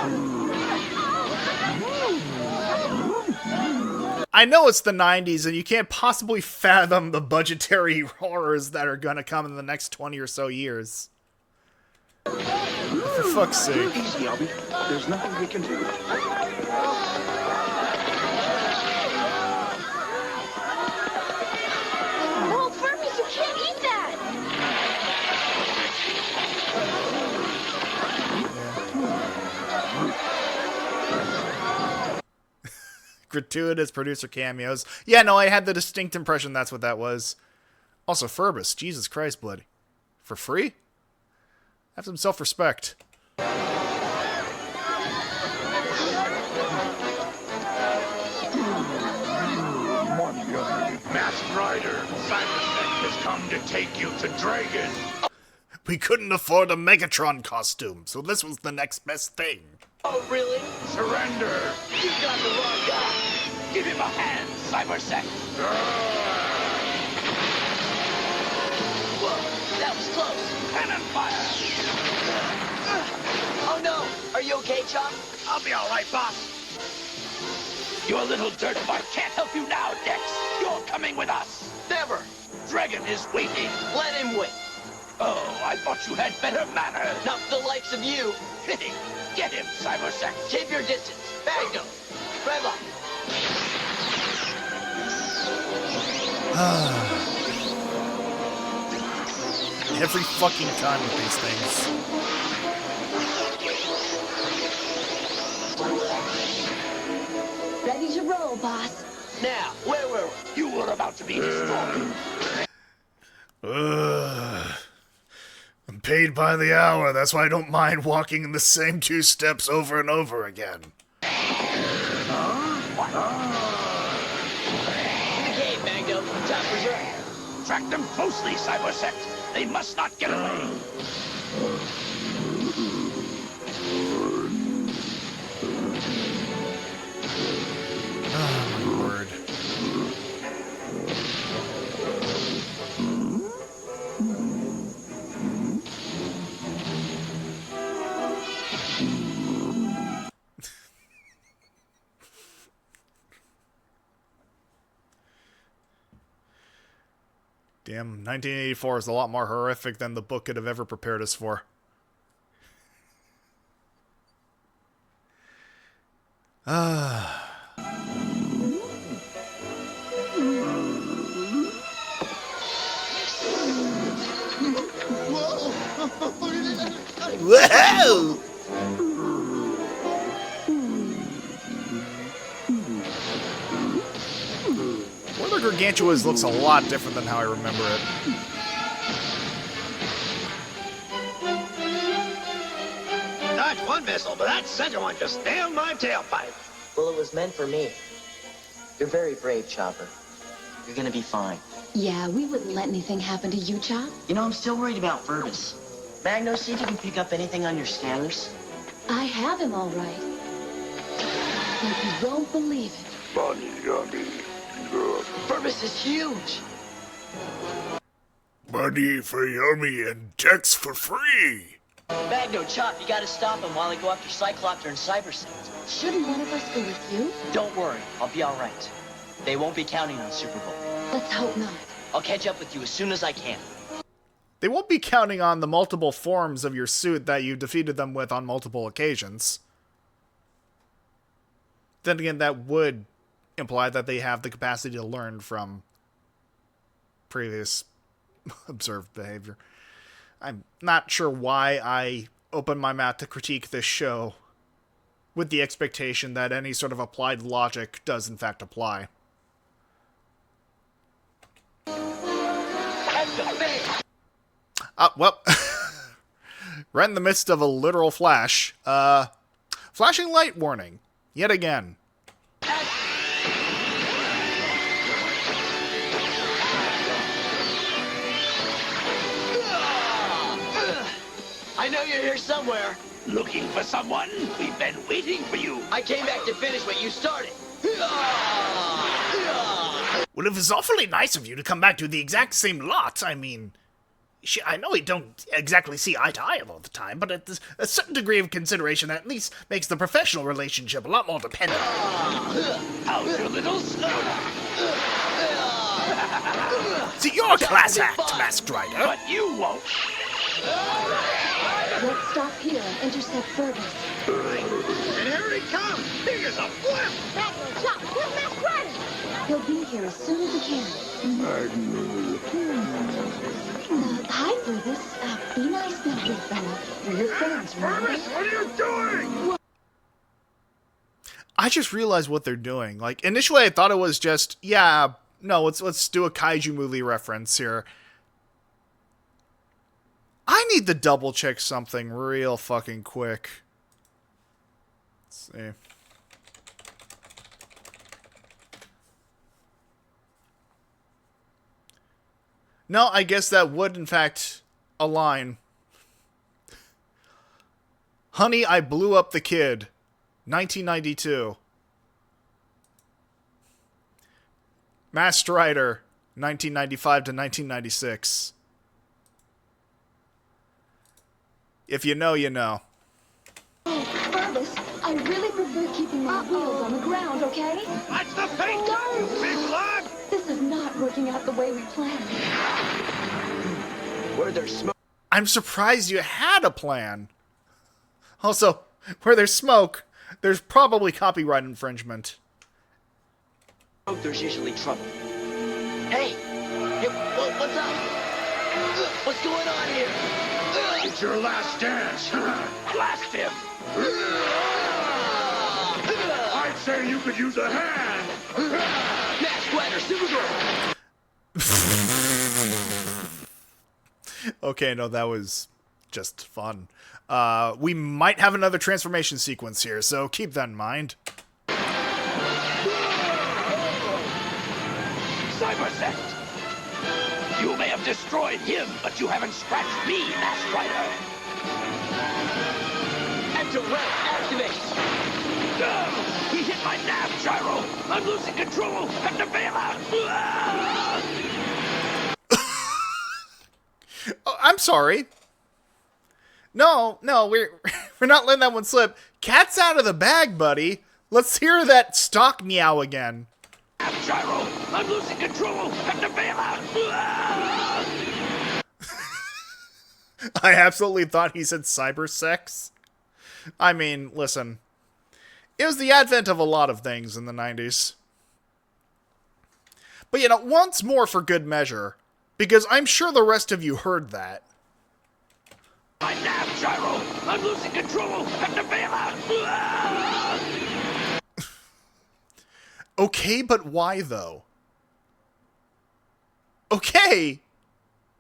I know it's the 90s and you can't possibly fathom the budgetary horrors that are gonna come in the next 20 or so years. For fuck's sake. Easy, Albie. There's nothing we can do. No, Furbies, you can't eat that! Gratuitous producer cameos. Yeah, no, I had the distinct impression that's what that was. Also, Furbus. Jesus Christ, buddy. For free? Have some self-respect. Masked Rider, Cybersec has come to take you to Dragon. We couldn't afford a Megatron costume, so this was the next best thing. Oh, really? Surrender! You got the wrong guy. Give him a hand, Cybersec. Whoa, that was close. Cannon fire. Oh, no. Are you okay, Chop? I'll be all right, boss. Your little dirt bike can't help you now, Dex. You're coming with us. Never. Dragon is waiting. Let him wait. Oh, I thought you had better manners. Not the likes of you. Pity. Get him, Cybersec. Keep your distance. Magnum. Rev up. Every fucking time with these things. Ready to roll, boss. Now, where were we? You were about to be destroyed. I'm paid by the hour, that's why I don't mind walking in the same 2 steps over and over again. In the cave, Magno. Top reserve. Track them closely, Cybersect. They must not get away. Oh, my word. Damn, 1984 is a lot more horrific than the book could have ever prepared us for. Whoa! Wonder Gargantua's looks a lot different than how I remember it. That's one missile, but that second one just nailed my tailpipe. Well, it was meant for me. You're very brave, Chopper. You're gonna be fine. Yeah, we wouldn't let anything happen to you, Chop. You know, I'm still worried about Furbus. Magno, see if you can pick up anything on your scanners. I have him all right. But you won't believe it. Furbus is huge. Money for Yummy and Dex for free. Magno, Chop, you gotta stop him while they go after Cyclopter and Cybersect. Shouldn't one of us go with you? Don't worry, I'll be all right. They won't be counting on Super Bowl. Let's hope not. I'll catch up with you as soon as I can. They won't be counting on the multiple forms of your suit that you defeated them with on multiple occasions. Then again, that would imply that they have the capacity to learn from previous observed behavior. I'm not sure why I opened my mouth to critique this show with the expectation that any sort of applied logic does in fact apply. Well, right in the midst of a literal flash. Flashing light warning. Yet again. I know you're here somewhere. Looking for someone? We've been waiting for you. I came back to finish what you started. Well, it was awfully nice of you to come back to the exact same lot. I mean, I know we don't exactly see eye to eye all the time, but it's a certain degree of consideration that at least makes the professional relationship a lot more dependable. How's your little soda? See, you're a class act, Masked Rider. But you won't. Let's stop here and intercept Fergus. And here he comes, big as a flip. Magno, Chop, here's Masked Rider. He'll be here as soon as he can. Hi, Fergus. Be nice now, big fella. We're your friends, remember? Fergus, what are you doing? I just realized what they're doing. Like, initially I thought it was just, yeah, no, let's do a kaiju movie reference here. I need to double check something real fucking quick. Let's see. No, I guess that would in fact align. Honey, I Blew Up the Kid, 1992. Masked Rider, 1995 to 1996. If you know, you know. Oh, Fergus, I really prefer keeping my wheels on the ground, okay? Watch the paint, you big lug! This is not working out the way we planned. Where there's smoke. I'm surprised you had a plan. Also, where there's smoke, there's probably copyright infringement. There's usually trouble. Hey, what's up? What's going on here? It's your last dance. Blast him! I'd say you could use a hand. Masked Rider, Supergirl! Okay, no, that was just fun. We might have another transformation sequence here, so keep that in mind. Cybersect! You may have destroyed him, but you haven't scratched me, Masked Rider! Ecto-Red, activate! He hit my nav gyro! I'm losing control! Have to bail out! Oh, I'm sorry. No, we're not letting that one slip. Cat's out of the bag, buddy. Let's hear that stock meow again. Gyro, I'm losing control. Have to bail out. I absolutely thought he said cyber sex. I mean, listen. It was the advent of a lot of things in the 90s. But, once more for good measure, because I'm sure the rest of you heard that. My nav gyro, I'm losing control. Have to bail out. Okay, but why, though? Okay.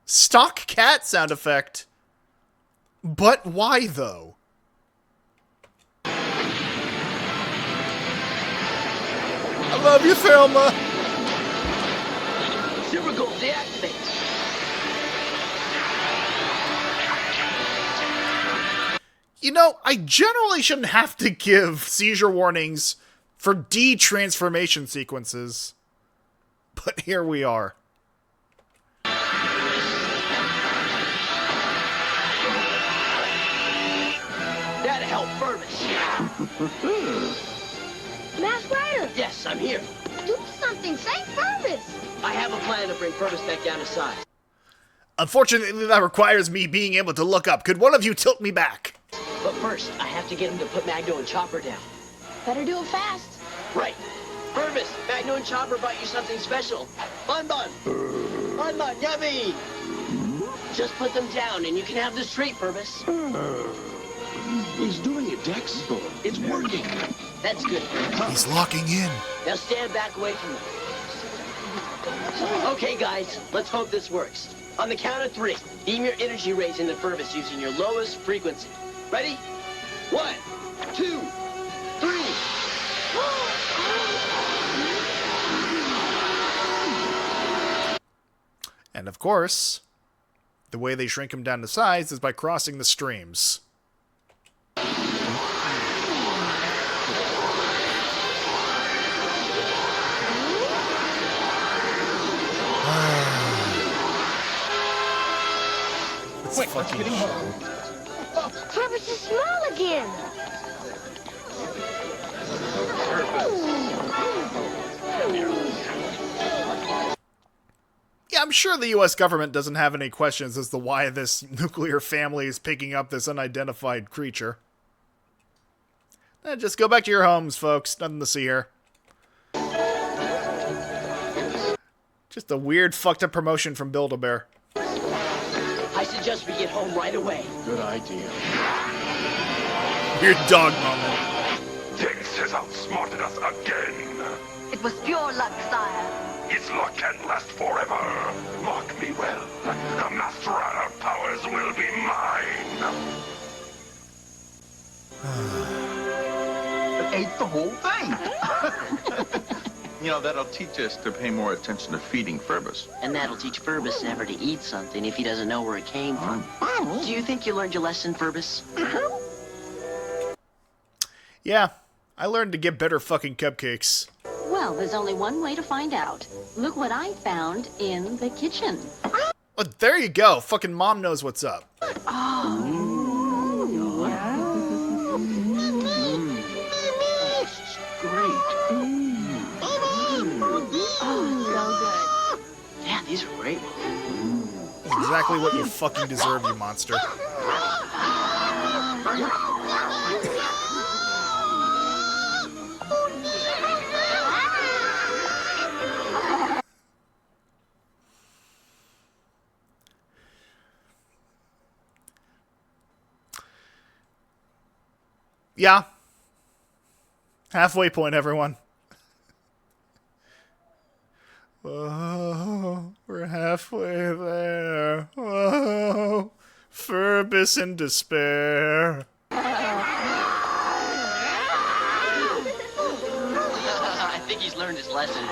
Stock cat sound effect. But why, though? I love you, Thelma. Supergirl, deactivate. I generally shouldn't have to give seizure warnings for de-transformation sequences. But here we are. That'll help Fergus. Masked Rider! Yes, I'm here. Do something. Save Fergus! I have a plan to bring Fergus back down to size. Unfortunately, that requires me being able to look up. Could one of you tilt me back? But first, I have to get him to put Magno and Chopper down. Better do it fast. Right. Purvis, Magno and Chopper brought you something special. Bun Bun. Bun Bun, yummy. Just put them down and you can have this treat, Purvis. He's doing it, Dex. It's working. That's good. He's locking in. Now stand back away from them. Okay, guys, let's hope this works. On the count of 3, beam your energy rays into Purvis using your lowest frequency. Ready? 1, 2, 3. And of course, the way they shrink him down to size is by crossing the streams. Wait, what's getting home? Purvis is small again. Yeah, I'm sure the US government doesn't have any questions as to why this nuclear family is picking up this unidentified creature. Just go back to your homes, folks. Nothing to see here. Just a weird, fucked up promotion from Build-A-Bear. I suggest we get home right away. Good idea. Weird dog moment. Dex has outsmarted us again. It was pure luck, sire. His luck can't last forever. Mark me well. The master of our powers will be mine. It ate the whole thing. You know, that'll teach us to pay more attention to feeding Purvis. And that'll teach Purvis never to eat something if he doesn't know where it came from. Do you think you learned your lesson, Purvis? Yeah, I learned to get better fucking cupcakes. Well, there's only one way to find out. Look what I found in the kitchen. Oh, there you go. Fucking mom knows what's up. Yeah, these are great. That's exactly what you fucking deserve, you monster. Yeah. Halfway point, everyone. Oh, we're halfway there. Oh, Purvis in despair. I think he's learned his lesson.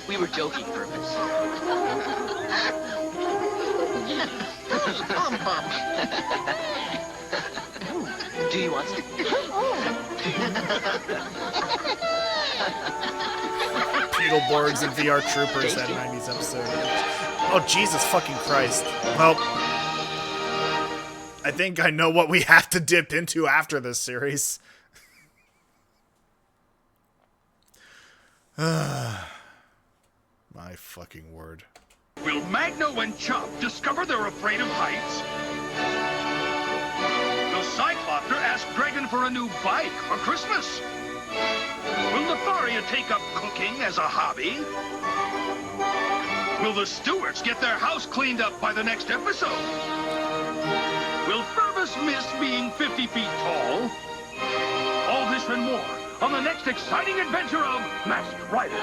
We were joking, Purvis. Do you want some? Beetleborgs and VR Troopers, that 90s episode. Oh, Jesus fucking Christ. Well, I think I know what we have to dip into after this series. My fucking word. Will Magno and Chop discover they're afraid of heights? The Cyclopter ask Dragon for a new bike for Christmas. Will Nefaria take up cooking as a hobby? Will the Stewarts get their house cleaned up by the next episode? Will Purvis miss being 50 feet tall? All this and more on the next exciting adventure of Masked Rider.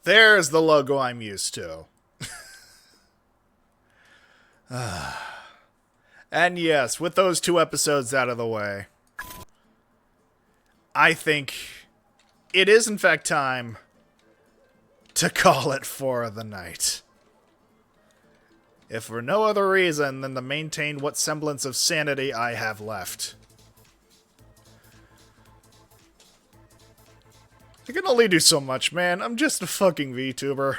There's the logo I'm used to. And yes, with those 2 episodes out of the way, I think it is in fact time to call it for the night. If for no other reason than to maintain what semblance of sanity I have left. I can only do so much, man. I'm just a fucking VTuber.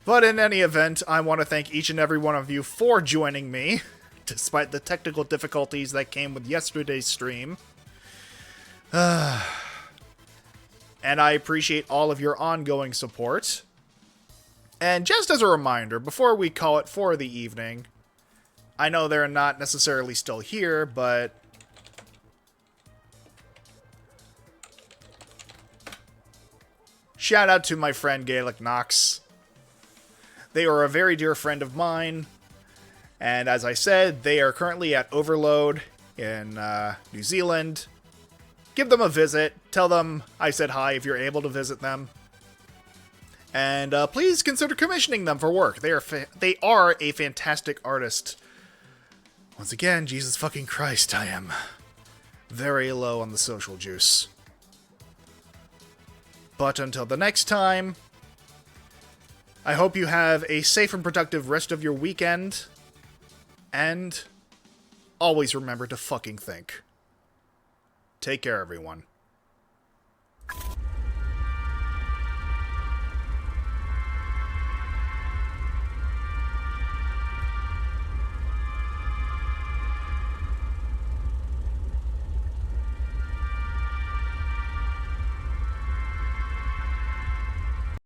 But in any event, I want to thank each and every one of you for joining me, despite the technical difficulties that came with yesterday's stream. And I appreciate all of your ongoing support. And just as a reminder, before we call it for the evening, I know they're not necessarily still here, but shout out to my friend Gaelic Knox. They are a very dear friend of mine, and as I said, they are currently at Overload in New Zealand. Give them a visit. Tell them I said hi if you're able to visit them. And please consider commissioning them for work. They are a fantastic artist. Once again, Jesus fucking Christ, I am very low on the social juice. But until the next time, I hope you have a safe and productive rest of your weekend. And always remember to fucking think. Take care, everyone.